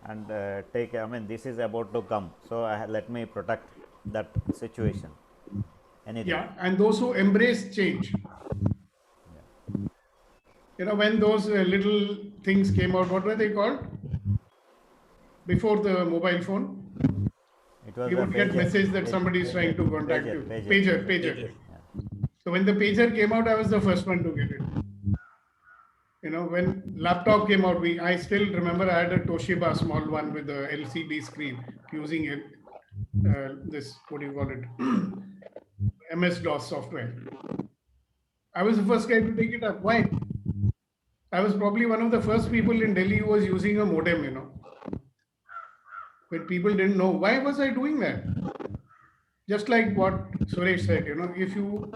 and take. I mean, this is about to come. So let me protect that situation. Anything. Yeah, and those who embrace change. When those little things came out, what were they called? Before the mobile phone, It was you a would get pager. message that somebody is trying to contact you. Pager. Yeah. So when the pager came out, I was the first one to get it. When laptop came out, I still remember I had a Toshiba small one with a LCD screen using it. This, what do you call it? MS-DOS software. I was the first guy to take it up. Why? I was probably one of the first people in Delhi who was using a modem, when people didn't know. Why was I doing that? Just like what Suresh said, if you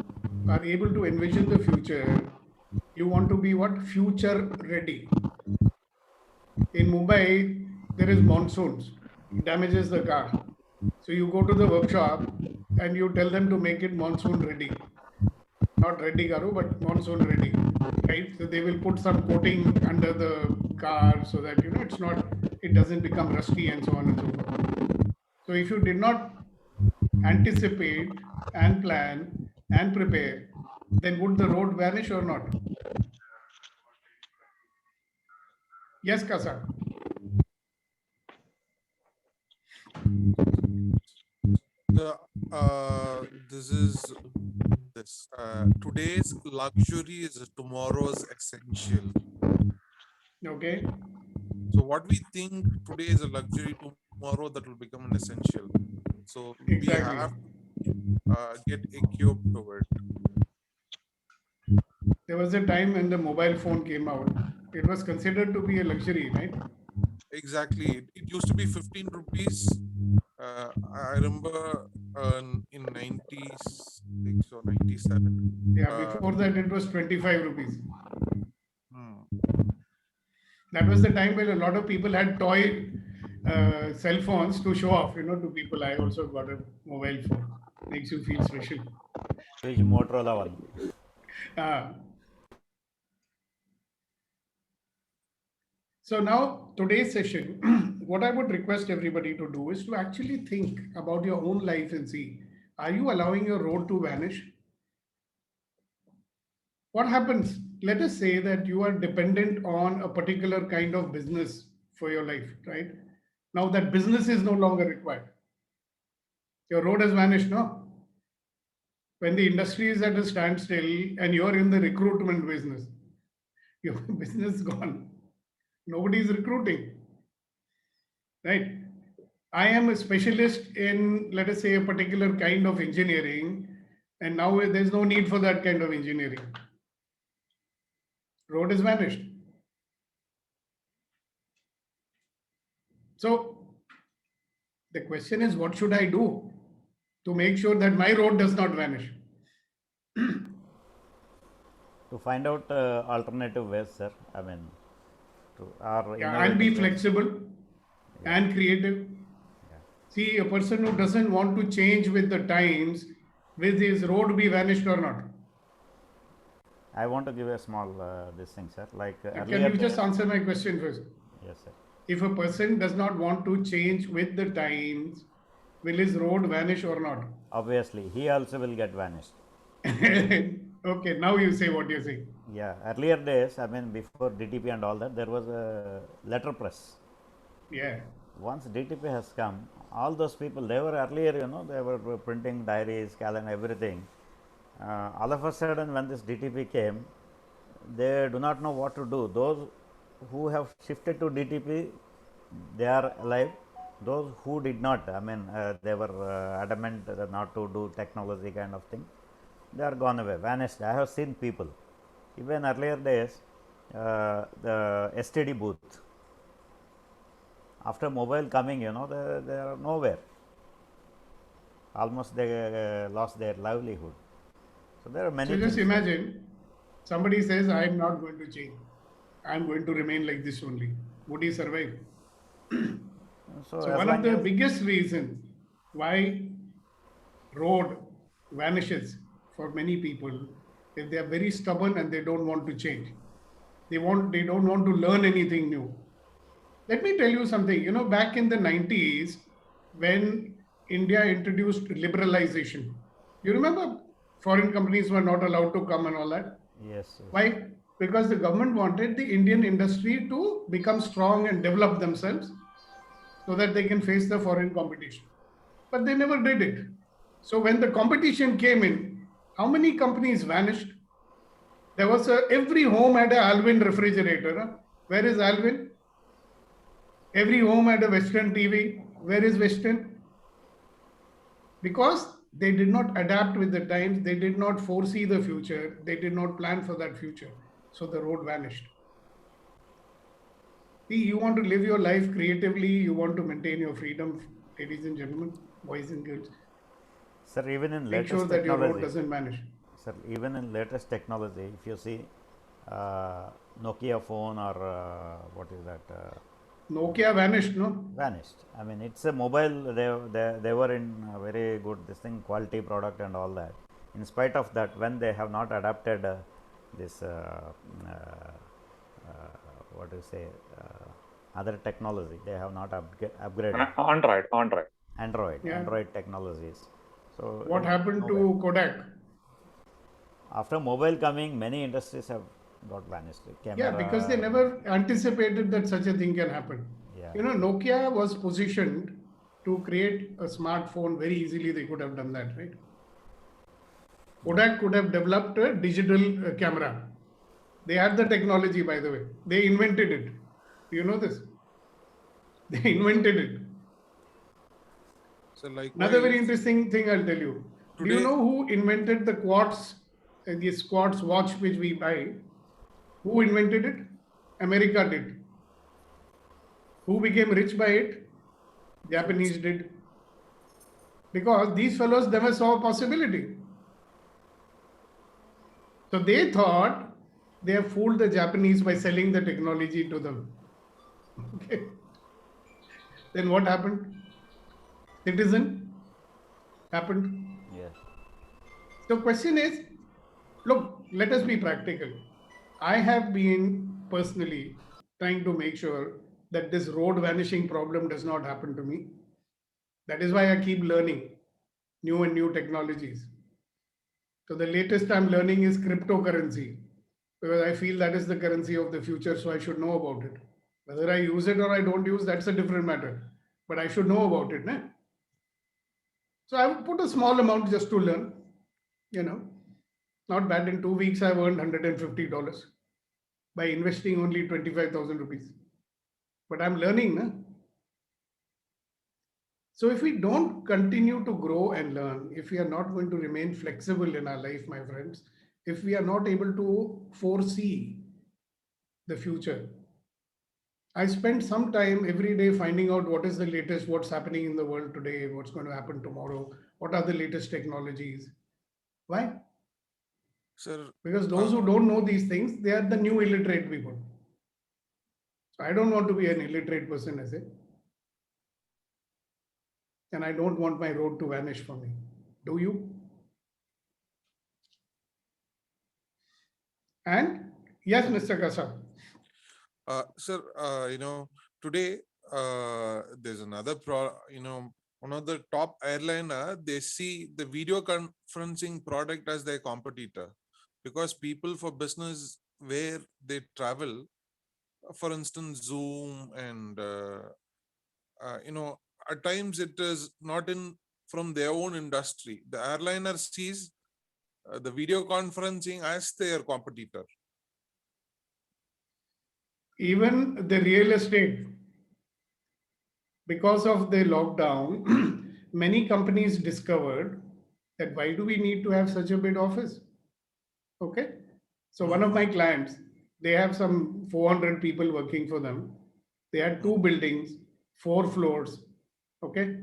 are able to envision the future, you want to be what? Future ready. In Mumbai, there is monsoons. It damages the car. So you go to the workshop and you tell them to make it monsoon ready. Not ready garu, but monsoon ready, right? So they will put some coating under the car so that it doesn't become rusty and so on and so forth. So if you did not anticipate and plan and prepare, then would the road vanish or not? Yes, Kasa. Today's luxury is tomorrow's essential. Okay. So what we think today is a luxury, tomorrow that will become an essential. So Exactly. we have get equipped to it. There was a time when the mobile phone came out. It was considered to be a luxury, right? Exactly. It used to be 15 rupees. I remember in 96 or 97. Yeah, before that it was 25 rupees. Hmm. That was the time when a lot of people had toy cell phones to show off, to people. I also got a mobile phone. Makes you feel special. Which Motorola one? So now today's session, what I would request everybody to do is to actually think about your own life and see, are you allowing your road to vanish? What happens? Let us say that you are dependent on a particular kind of business for your life, right? Now that business is no longer required. Your road has vanished, no? When the industry is at a standstill and you're in the recruitment business, your business is gone. Nobody is recruiting, right? I am a specialist in, let us say, a particular kind of engineering, and now there's no need for that kind of engineering. Road has vanished. So the question is, what should I do to make sure that my road does not vanish? To find out alternative ways, sir. I mean, and be flexible and creative. See, a person who doesn't want to change with the times, will his road be vanished or not? I want to give a small this thing, sir. Like Can you just answer my question first? Yes, sir. if a person does not want to change with the times, will his road vanish or not? Obviously, he also will get vanished. Okay, now you say what you're saying. Yeah, earlier days, I mean, before DTP and all that, there was a letter press. Yeah. Once DTP has come, all those people, they were earlier, you know, they were printing diaries, calendar, everything. All of a sudden, when this DTP came, they do not know what to do. Those who have shifted to DTP, they are alive. Those who did not, I mean, they were adamant not to do technology kind of thing, they are gone away, vanished. I have seen people. Even earlier days, the STD booth, after mobile coming, you know, they are nowhere. Almost they lost their livelihood. So there are many So just things. imagine somebody says, I am not going to change. I am going to remain like this only. Would he survive? So, So as one of long the as biggest reasons why road vanishes for many people is they are very stubborn and they don't want to change. They don't want to learn anything new. Let me tell you something. You know, back in the 90s, when India introduced liberalization, you remember foreign companies were not allowed to come and all that? yes, yes. Why? Because the government wanted the Indian industry to become strong and develop themselves so that they can face the foreign competition. But they never did it. So when the competition came in, how many companies vanished? There was every home had a Alvin refrigerator. Huh? Where is Alvin? Every home had a Western TV. Where is Western? Because they did not adapt with the times, they did not foresee the future, they did not plan for that future. So the road vanished. See, you want to live your life creatively, you want to maintain your freedom, ladies and gentlemen, boys and girls. Sir, even in Make sure latest that your road technology, doesn't vanish. sir, even in latest technology, if you see Nokia phone or what is that? Nokia vanished, no? Vanished. I mean, it's a mobile. They were in very good this thing, quality product and all that. In spite of that, when they have not adapted this what do you say other technology, they have not upgraded. Android. Yeah. Android technologies. So What happened to Kodak? after mobile coming, many industries have got vanished. Yeah, Camera, because they never anticipated that such a thing can happen. Yeah. You know, Nokia was positioned to create a smartphone very easily. They could have done that, right? Kodak could have developed a digital camera. They had the technology, by the way. They invented it. Do you know this? They invented it. So likewise, Another very interesting thing I'll tell you. Do you Today- know who invented the quartz, this quartz watch which we buy? Who invented it? America did. Who became rich by it? Japanese did. Because these fellows never saw a possibility. So they thought they have fooled the Japanese by selling the technology to them. Okay. Then what happened? Citizen happened. yes. So question is, look, let us be practical. I have been personally trying to make sure that this road vanishing problem does not happen to me. That is why I keep learning new and new technologies. So the latest I'm learning is cryptocurrency because I feel that is the currency of the future. So I should know about it. Whether I use it or I don't use, that's a different matter. But I should know about it. Nah? So I would put a small amount just to learn. You know, not bad. In 2 weeks, I've earned $150 by investing only 25,000 rupees. But I'm learning. Nah? So if we don't continue to grow and learn, if we are not going to remain flexible in our life, my friends, if we are not able to foresee the future, I spend some time every day finding out what is the latest, what's happening in the world today, what's going to happen tomorrow, what are the latest technologies. Why? sir, Because those who don't know these things, they are the new illiterate people. So I don't want to be an illiterate person, I say. And I don't want my road to vanish from me. Do you? And yes, Mr. Kasab. sir, you know, today there's another one of the top airliner, they see the video conferencing product as their competitor, because people for business where they travel, for instance Zoom and at times it is not in from their own industry, the airliner sees the video conferencing as their competitor. Even the real estate, because of the lockdown, many companies discovered that why do we need to have such a big office? Okay. So one of my clients, they have some 400 people working for them. They had 2 buildings, 4 floors. Okay.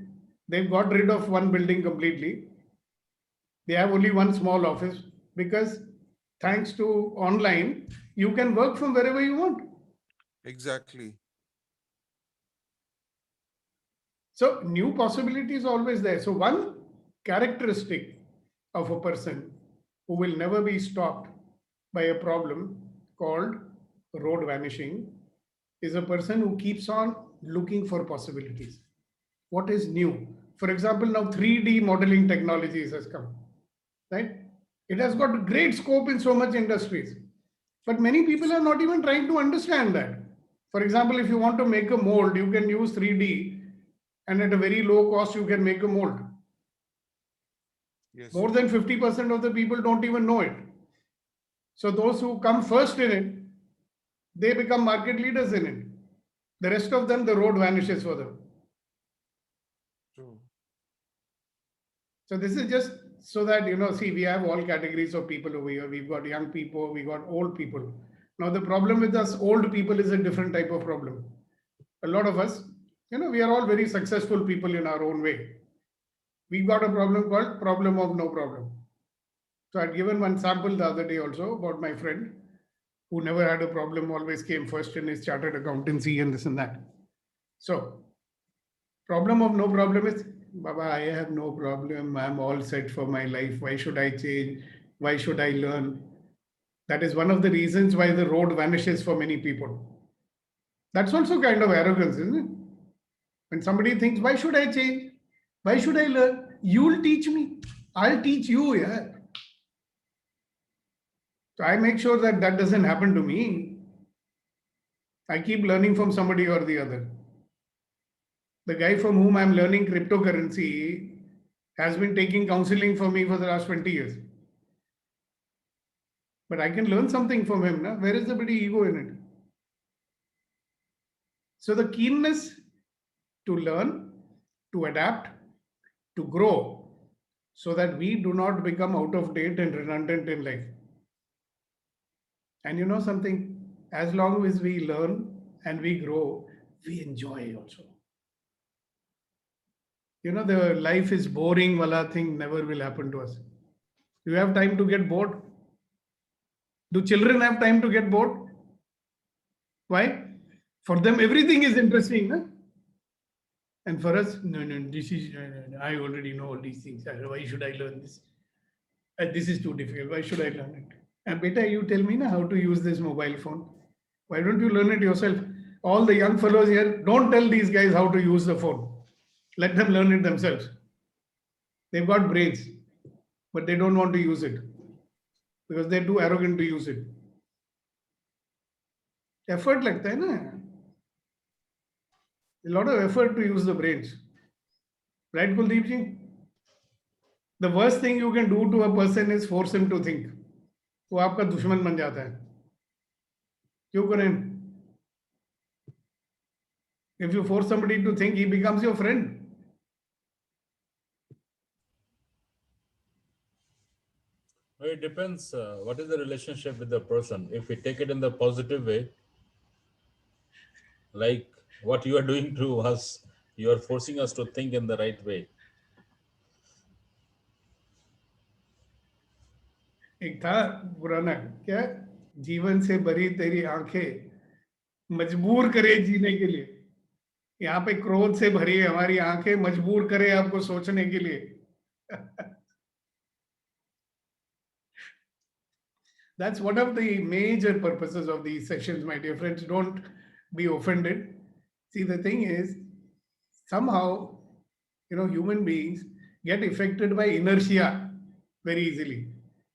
They've got rid of one building completely. They have only one small office because thanks to online, you can work from wherever you want. Exactly. So new possibilities always there. So one characteristic of a person who will never be stopped by a problem called road vanishing is a person who keeps on looking for possibilities. What is new? For example, now 3D modeling technologies has come, right? It has got great scope in so much industries, but many people are not even trying to understand that. For example, if you want to make a mold, you can use 3D, and at a very low cost, you can make a mold. Yes. More than 50% of the people don't even know it. So those who come first in it, they become market leaders in it. The rest of them, the road vanishes for them. True. So this is just so that, see, we have all categories of people over here. We've got young people, we got old people. Now the problem with us old people is a different type of problem. A lot of us, we are all very successful people in our own way. We've got a problem called problem of no problem. So I'd given one sample the other day also about my friend who never had a problem, always came first in his chartered accountancy and this and that. So problem of no problem is, Baba, I have no problem. I'm all set for my life. Why should I change? Why should I learn? That is one of the reasons why the road vanishes for many people. That's also kind of arrogance, isn't it? When somebody thinks, why should I change? Why should I learn? You'll teach me. I'll teach you, yeah. So I make sure that that doesn't happen to me. I keep learning from somebody or the other. The guy from whom I'm learning cryptocurrency has been taking counseling for me for the last 20 years. But I can learn something from him. Na? Where is the bloody ego in it? So the keenness to learn, to adapt, to grow, so that we do not become out of date and redundant in life. And you know something, as long as we learn and we grow, we enjoy also. The life is boring wala thing never will happen to us. You have time to get bored? Do children have time to get bored? Why? For them, everything is interesting. Na? And for us, no, this is, I already know all these things. Why should I learn this? This is too difficult. Why should I learn it? And beta, you tell me now how to use this mobile phone. Why don't you learn it yourself? All the young fellows here, don't tell these guys how to use the phone. Let them learn it themselves. They've got brains, but they don't want to use it because they're too arrogant to use it. Effort लगता है ना? A lot of effort to use the brains. Right, Kuldeep ji? The worst thing you can do to a person is force him to think. वो आपका दुश्मन बन जाता है. क्यों करें? If you force somebody to think, he becomes your friend. It depends. What is the relationship with the person? If we take it in the positive way, like what you are doing to us, you are forcing us to think in the right way. एक था पुराना क्या जीवन से भरी तेरी आंखें मजबूर करे जीने के लिए. यहाँ पे क्रोध से भरी है हमारी आंखें, मजबूर करे आपको सोचने के लिए. That's one of the major purposes of these sessions, my dear friends. Don't be offended. See, the thing is, somehow, human beings get affected by inertia very easily.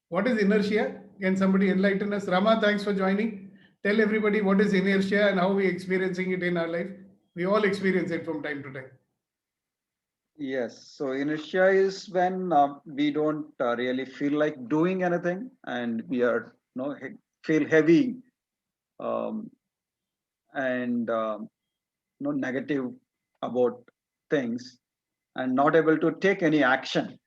What is inertia? Can somebody enlighten us? Rama, thanks for joining. Tell everybody what is inertia and how we experiencing it in our life. We all experience it from time to time. Yes, so inertia is when we don't really feel like doing anything, and we are feel heavy and negative about things and not able to take any action.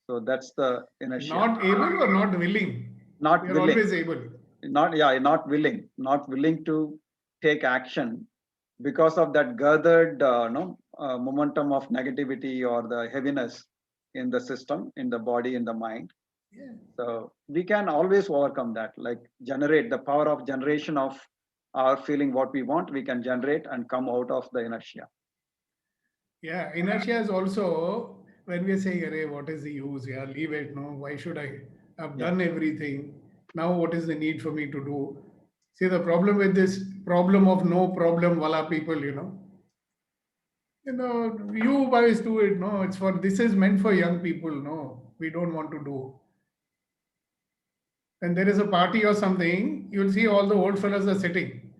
So that's the inertia. Not able or not willing? Not You're willing. always able. Not willing to take action because of that gathered momentum of negativity or the heaviness in the system, in the body, in the mind. Yeah. So we can always overcome that, like generate the power of generation of our feeling what we want, we can generate and come out of the inertia. Yeah, inertia is also when we are saying, "Arey, what is the use? Yeah, leave it. No, why should I? I've done everything. Now, what is the need for me to do?" See, the problem with this problem of no problem wala people, you guys do it. No, this is meant for young people. No, we don't want to do. When there is a party or something, you'll see all the old fellas are sitting,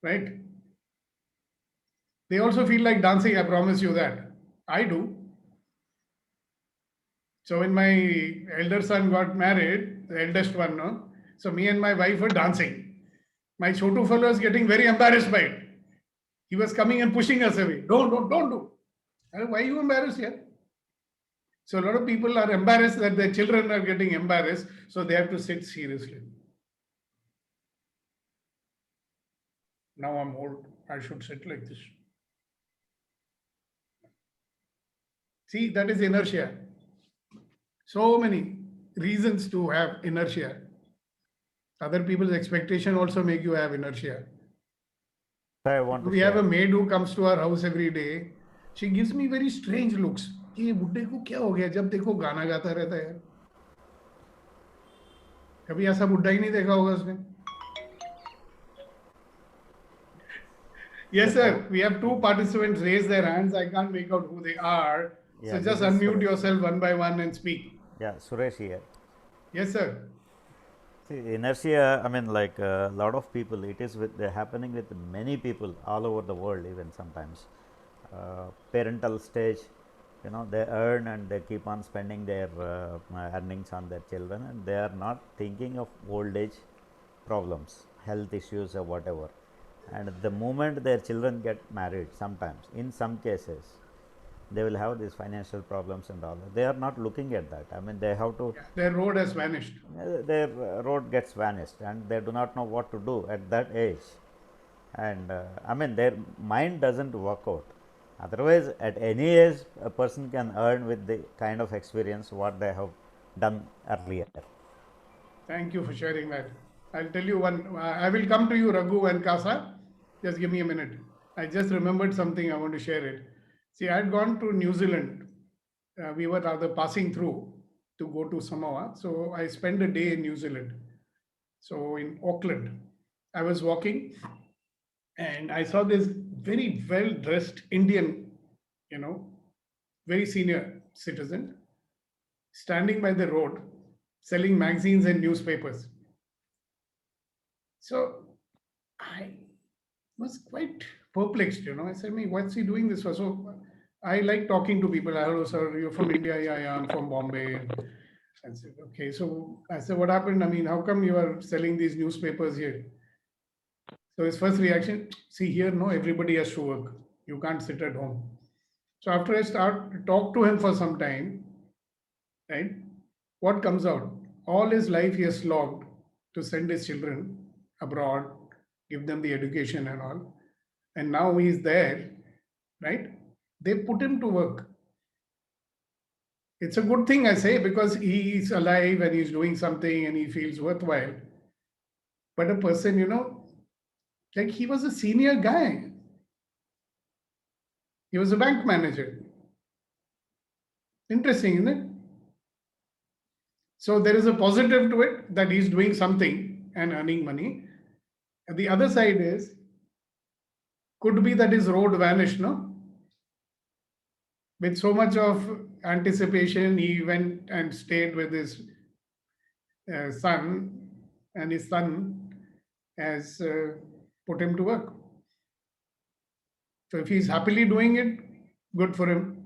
right? They also feel like dancing, I promise you that. I do. So when my elder son got married, the eldest one, no? So me and my wife were dancing. My chotu fellow was getting very embarrassed by it. He was coming and pushing us away. Don't do. I said, why are you embarrassed here? So a lot of people are embarrassed that their children are getting embarrassed, so they have to sit seriously. Now I'm old, I should sit like this. See, that is inertia. So many reasons to have inertia. Other people's expectation also make you have inertia. We have a maid who comes to our house every day. She gives me very strange looks. ये बुड्ढे को क्या हो गया जब देखो गाना गाता रहता है यार कभी ऐसा बुड्ढा ही नहीं देखा होगा उसने Yes, sir. We have two participants raise their hands. I can't make out who they are. Yeah, so just unmute yourself one by one and speak. Yeah, Suresh here. Yes, sir. See, inertia, I mean, like a lot of people, it is happening with many people all over the world, even sometimes. Parental stage, they earn and they keep on spending their earnings on their children, and they are not thinking of old age problems, health issues, or whatever. And the moment their children get married, sometimes, in some cases, they will have these financial problems and all. They are not looking at that. I mean, they have to. Their road has vanished. Their road gets vanished, and they do not know what to do at that age. And I mean, their mind doesn't work out. Otherwise, at any age, a person can earn with the kind of experience what they have done earlier. Thank you for sharing that. I'll tell you one. I will come to you, Raghu and Kasa. Just give me a minute. I just remembered something. I want to share it. See, I had gone to New Zealand. We were rather passing through to go to Samoa. So I spent a day in New Zealand. So in Auckland, I was walking and I saw this very well-dressed Indian, very senior citizen standing by the road selling magazines and newspapers. So I was quite perplexed, I said, what's he doing this for? So I like talking to people. Hello, sir, you're from India? Yeah, I'm from Bombay. I said, okay. So I said, what happened? I mean, how come you are selling these newspapers here? So his first reaction, see here, no, everybody has to work. You can't sit at home. So after I start to talk to him for some time, right, what comes out? All his life he has slogged to send his children abroad, give them the education and all. And now he's there, right? They put him to work. It's a good thing, I say, because he's alive and he's doing something and he feels worthwhile. But a person, like he was a senior guy. He was a bank manager. Interesting, isn't it? So there is a positive to it that he's doing something and earning money. And the other side is Could be that his road vanished, no? With so much of anticipation, he went and stayed with his son, and his son has put him to work. So if he's happily doing it, good for him.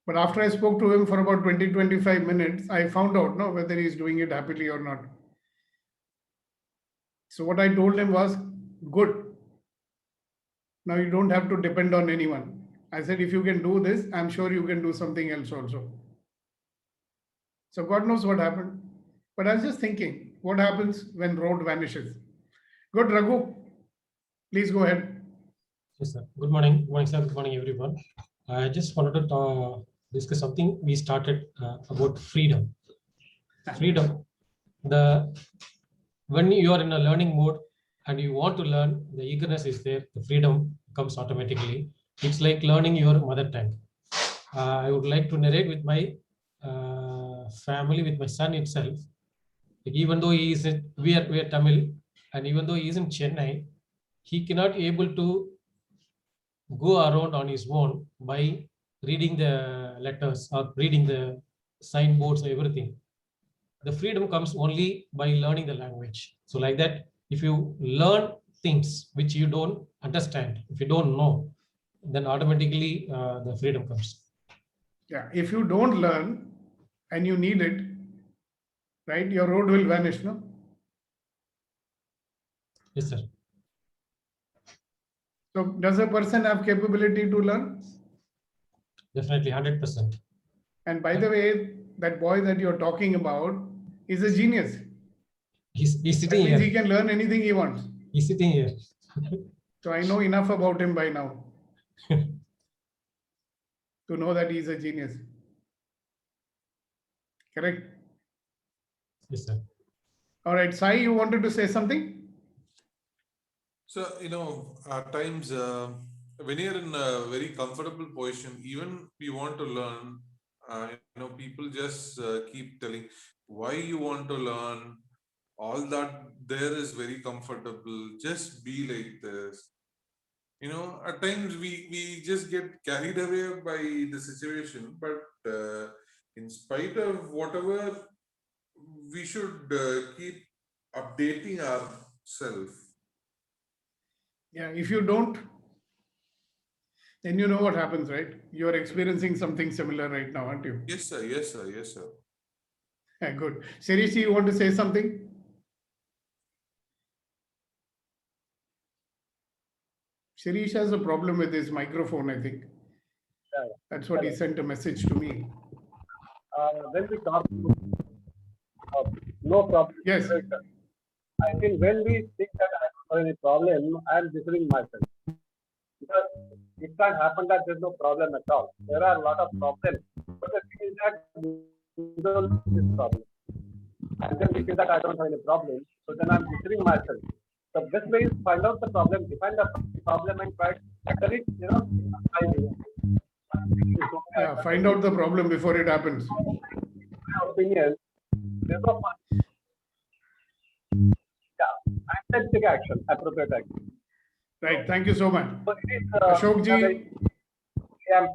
But after I spoke to him for about 20-25 minutes, I found out no whether he's doing it happily or not. So what I told him was, good. Now you don't have to depend on anyone. I said, if you can do this, I'm sure you can do something else also. So God knows what happened. But I was just thinking, what happens when road vanishes? Good, Raghu. Please go ahead. Yes, sir. Good morning. Good morning, sir. Good morning, everyone. I just wanted to discuss something we started about freedom. Freedom. When you are in a learning mode and you want to learn, the eagerness is there. The freedom comes automatically. It's like learning your mother tongue. I would like to narrate with my family, with my son itself. Even though he is we are Tamil, and even though he is in Chennai, he cannot able to go around on his own by reading the letters or reading the signboards or everything. The freedom comes only by learning the language. So like that, if you learn things which you don't understand, if you don't know, then automatically the freedom comes. Yeah, if you don't learn and you need it, right, your road will vanish, no? Yes, sir. So does a person have capability to learn? Definitely, 100%. And by the way, that boy that you're talking about is a genius. He's That sitting means here. he can learn anything he wants. He's sitting here. So I know enough about him by now to know that he's a genius. Correct? Yes, sir. All right, Sai, you wanted to say something? So, at times when you're in a very comfortable position, even we want to learn, people just keep telling why you want to learn. All that there is very comfortable. Just be like this. At times we just get carried away by the situation, but in spite of whatever, we should keep updating ourselves. Yeah, if you don't, then you know what happens, right? You're experiencing something similar right now, aren't you? Yes, sir. Yes, sir. Yes, sir. Yeah, good. Serishi, you want to say something? Shirish has a problem with his microphone, I think. That's what he sent a message to me. When we talk, no problem. Yes. I think when we think that I don't have any problem, I am deceiving myself. Because it can happen that there's no problem at all. There are a lot of problems. But the thing is that we don't have this problem. And then we feel that I don't have any problem. So then I'm deceiving myself. The best way is find out the problem, define the problem, and try to tackle it, Yeah, find out the problem before it happens. In my opinion, there's no fun. Yeah, and then take action, appropriate action. Right, thank you so much. So it is, Ashok ji. Yeah,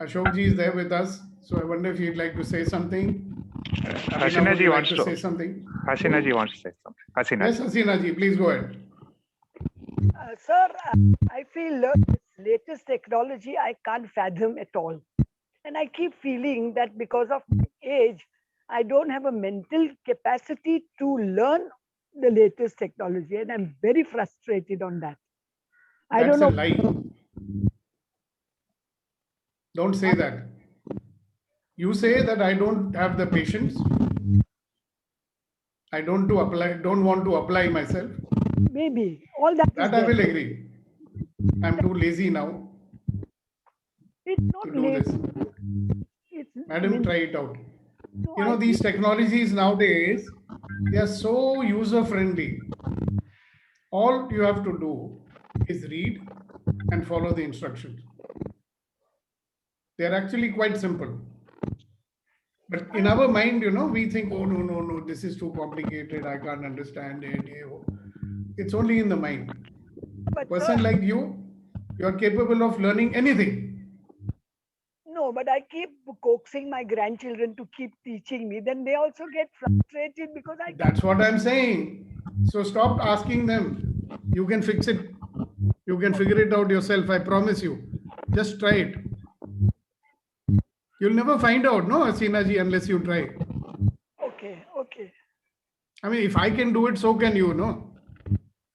Ashok ji is there with us. So I wonder if you'd like to say something. Hasina ji wants to say something. Hasina ji wants to say something. Hasina Yes, Hasina ji, please go ahead. Sir, I feel this latest technology I can't fathom at all. And I keep feeling that because of my age, I don't have a mental capacity to learn the latest technology. And I'm very frustrated on that. I That's don't know. a lie. Don't say that. You say that I don't have the patience. I don't want to apply myself. Maybe all that. That I will agree. I'm too lazy now It's not to do lazy. this. Madam, try it out. No, These technologies nowadays, they are so user friendly. All you have to do is read and follow the instructions. They are actually quite simple. But in our mind, we think, oh, no, this is too complicated. I can't understand it. It's only in the mind. A But person sir, like you are capable of learning anything. no, but I keep coaxing my grandchildren to keep teaching me. Then they also get frustrated because I That's what I'm saying. So stop asking them. You can fix it. You can figure it out yourself. I promise you. Just try it. You'll never find out, no, Asina ji, unless you try. Okay. I mean, if I can do it, so can you, no?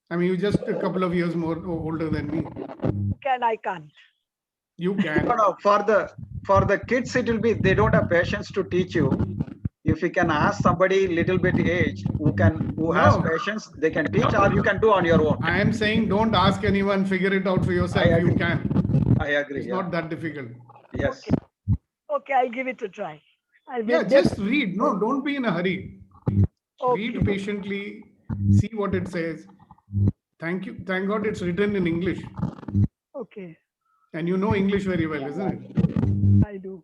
I mean, you're just a couple of years more older than me. I can't. You can. No, for the kids, it will be, they don't have patience to teach you. If you can ask somebody little bit age who has patience, they can teach, or you can do on your own. I am saying don't ask anyone, figure it out for yourself. You can. I agree. It's not that difficult. Yes. Okay, I'll give it a try. Just read. No, don't be in a hurry. Okay. Read patiently, see what it says. Thank you. Thank God it's written in English. Okay. And you know English very well, isn't it? I do.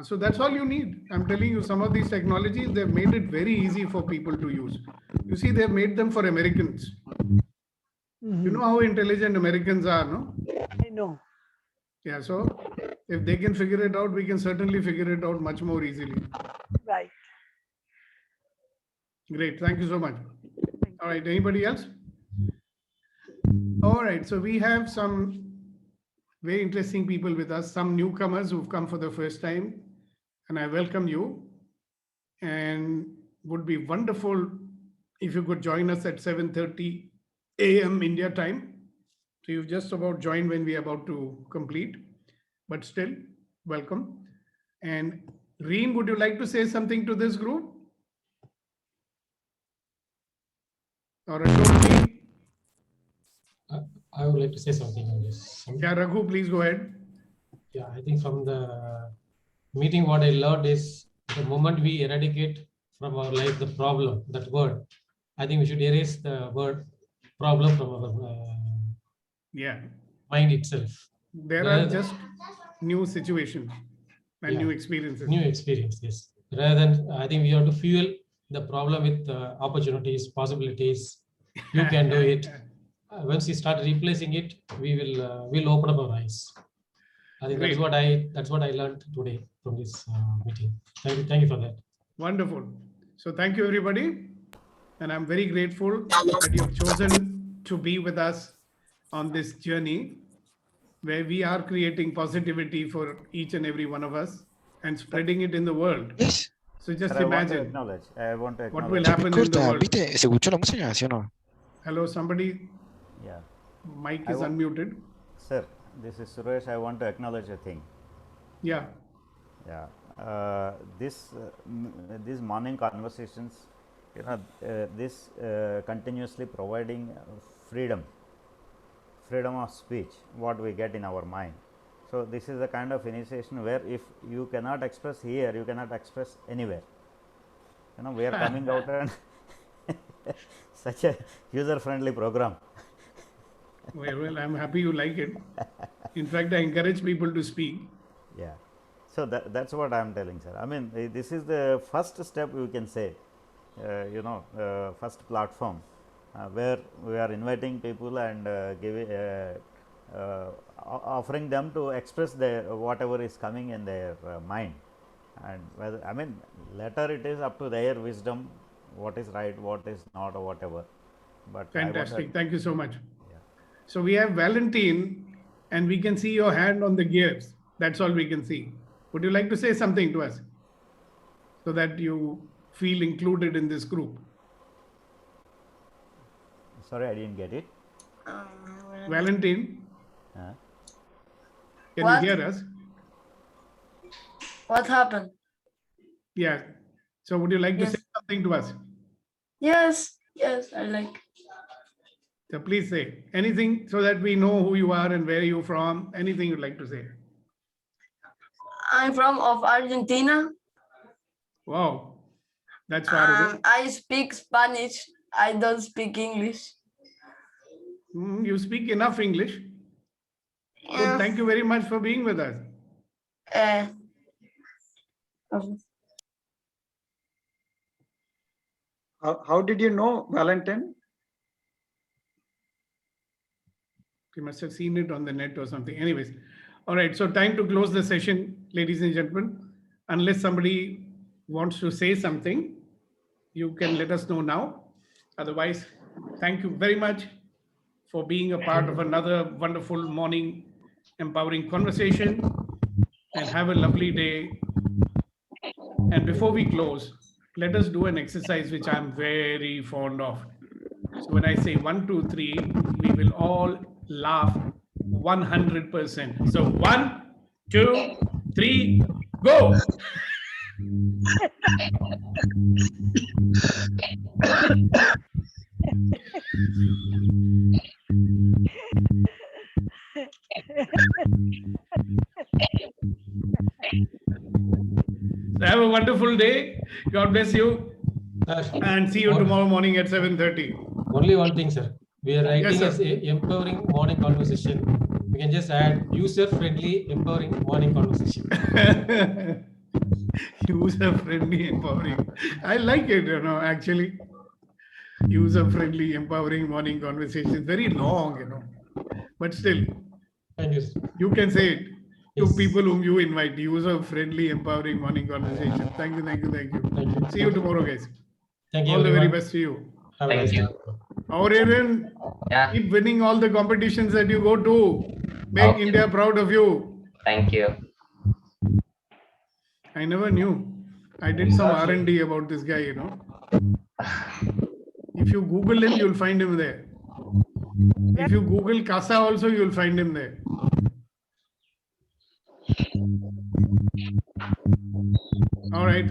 So that's all you need. I'm telling you, some of these technologies, they've made it very easy for people to use. You see, they've made them for Americans. You know how intelligent Americans are, no? I know. Yeah, so if they can figure it out, we can certainly figure it out much more easily. Right. Great. Thank you so much. All right. Anybody else? All right. So we have some very interesting people with us, some newcomers who've come for the first time, and I welcome you. And would be wonderful if you could join us at 7:30 a.m. India time. So you've just about joined when we are about to complete, but still welcome. And Reen, would you like to say something to this group? Or I would like to say something on this. Yeah, Raghu, please go ahead. Yeah, I think from the meeting, what I learned is the moment we eradicate from our life the problem, that word, I think we should erase the word problem from our mind itself. There are just new situations and new experiences. New experience, yes. Rather than, I think we have to fuel the problem with opportunities, possibilities. You can do it. Once we start replacing it, we'll open up our eyes. I think that's what I learned today from this meeting. Thank you for that. Wonderful. So thank you, everybody. And I'm very grateful that you've chosen to be with us on this journey where we are creating positivity for each and every one of us and spreading it in the world. Yes. So just Sir, imagine I want to acknowledge what will happen in the world. ¿Viste? ¿Se escuchó la música, sí o no? Hello, somebody. Yeah. Mic is unmuted. Sir, this is Suresh. I want to acknowledge a thing. Yeah. Yeah. These morning conversations, this continuously providing freedom of speech, what we get in our mind. So this is a kind of initiation where if you cannot express here, you cannot express anywhere. We are coming out and such a user-friendly program. Well, I'm happy you like it. In fact, I encourage people to speak. Yeah. So that's what I am telling, sir. I mean, this is the first step, you can say, first platform where we are inviting people and offering them to express their whatever is coming in their mind. And whether, I mean, later it is up to their wisdom, what is right, what is not, or whatever. But fantastic. Thank you so much. Yeah. So we have Valentine, and we can see your hand on the gears. That's all we can see. Would you like to say something to us so that you feel included in this group? Sorry, I didn't get it. Valentine, can you hear us? What happened? Yeah. So would you like to say something to us? Yes, I like. So please say anything so that we know who you are and where you're from. Anything you'd like to say. I'm from Argentina. Wow, that's far away. I speak Spanish. I don't speak English. You speak enough English. Good. Thank you very much for being with us. How did you know Valentine? You must have seen it on the net or something. Anyways, all right. So time to close the session, ladies and gentlemen. Unless somebody wants to say something, you can let us know now. Otherwise, thank you very much for being a part of another wonderful morning empowering conversation, and have a lovely day. And before we close, let us do an exercise which I'm very fond of. So when I say 1, 2, 3, we will all laugh 100%. So 1, 2, 3, go. So have a wonderful day. God bless you. And see you tomorrow morning at 7:30. Only one thing, sir. We are writing Yes, as a empowering morning conversation. We can just add user-friendly empowering morning conversation. User-friendly empowering. I like it, actually. User-friendly empowering morning conversation. Very long, but still. Thank you. You can say it to people whom you invite. User-friendly empowering morning conversation. Thank you, thank you, thank you. Thank you. See you tomorrow, guys. Thank you, All the very everyone. best to you. Have a nice day. Aurelien, keep winning all the competitions that you go to. Make India proud of you. Thank you. I never knew. I did some R&D about this guy, If you Google him, you'll find him there. If you Google Casa also, you'll find him there. All right.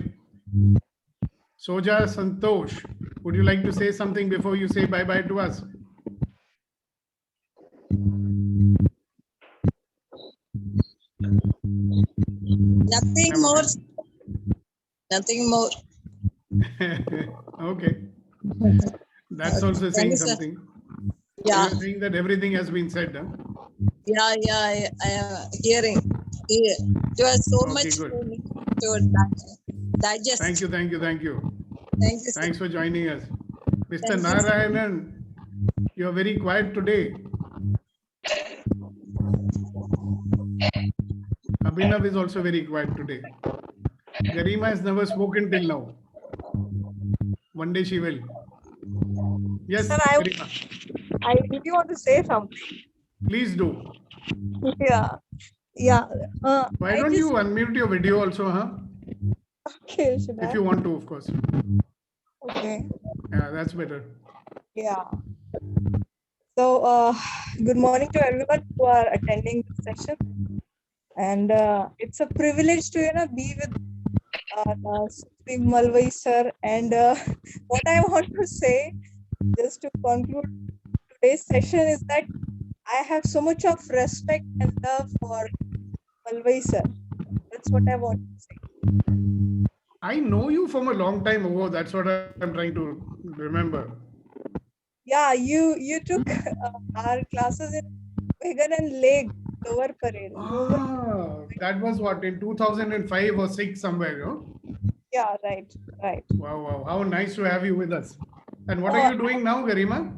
Soja Santosh, would you like to say something before you say bye-bye to us? Nothing more. Nothing more. Okay. That's also Thank saying you, sir. something. Yeah. You're saying that everything has been said, huh? Yeah, I am hearing. Yeah. There was so Okay, much good. for me to digest. Thank you, thank you, thank you. Thank you, sir. Thanks for joining us. Mr. Thank you, sir. Narayanan, you are very quiet today. Abhinav is also very quiet today. Garima has never spoken till now. One day she will. Yes, Sir, Garima, I really want to say something. please do. Yeah. Yeah. Why I don't just, you unmute your video also, huh? okay, should If I? you want to, of course. Okay. Yeah, that's better. Yeah. So, good morning to everyone who are attending this session. And it's a privilege to, be with Sri Malvai sir. And what I want to say, just to conclude today's session, is that I have so much of respect and love for Malvai sir. That's what I want to say. I know you from a long time ago. That's what I'm trying to remember. Yeah, you took our classes in Vegan and Lake, Lower Parade. Ah, that was what, in 2005 or 6 somewhere, Yeah, right. Wow, wow. How nice to have you with us. And what are you doing now, Garima?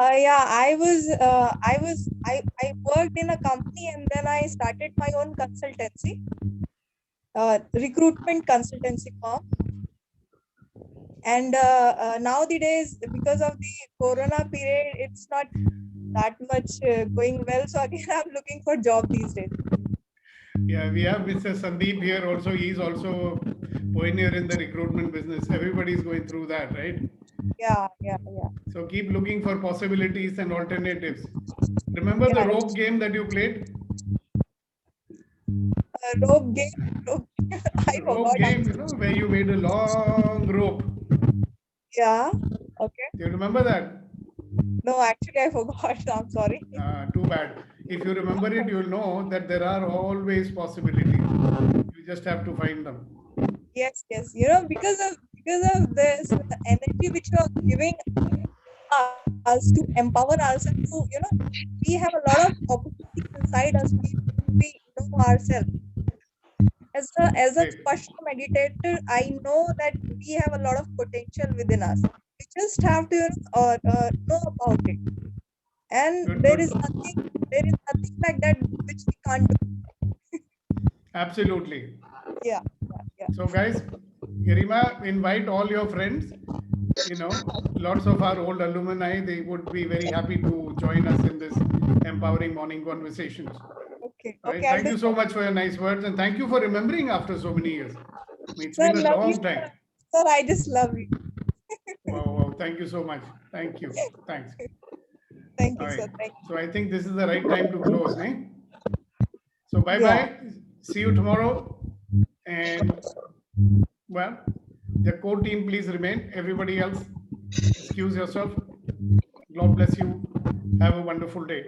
Yeah, I worked in a company and then I started my own consultancy, recruitment consultancy firm. And nowadays, because of the Corona period, it's not that much going well. So again, I'm looking for job these days. Yeah, we have Mr. Sandeep here also. He's also pioneer in the recruitment business. Everybody's going through that, right? Yeah. So keep looking for possibilities and alternatives. Remember the rope game that you played? Rope game. I Rope forgot. game, where you made a long rope. Yeah. Okay. Do you remember that? No, actually, I forgot. I'm sorry. Too bad. If you remember it, you'll know that there are always possibilities. You just have to find them. Yes. Because of this, the energy which you are giving us to empower ourselves to, we have a lot of opportunities inside us. We know ourselves. as a Great. first meditator, I know that we have a lot of potential within us. We just have to know about it. And Good, there good. is nothing like that which we can't do. Absolutely. Yeah. So guys, Garima, invite all your friends. You know, lots of our old alumni, they would be very happy to join us in this empowering morning conversations. Okay. All right. Okay. I'll Thank you do so that. much for your nice words, and thank you for remembering after so many years. It's Sir, been a love you, long time. sir. I just love you. Wow. Thank you so much. Thank you. Thanks. Thank All you, sir. right. Thank So I think this is the right time to close, eh? So bye-bye. See you tomorrow. And well, the core team, please remain. Everybody else, excuse yourself. God bless you. Have a wonderful day.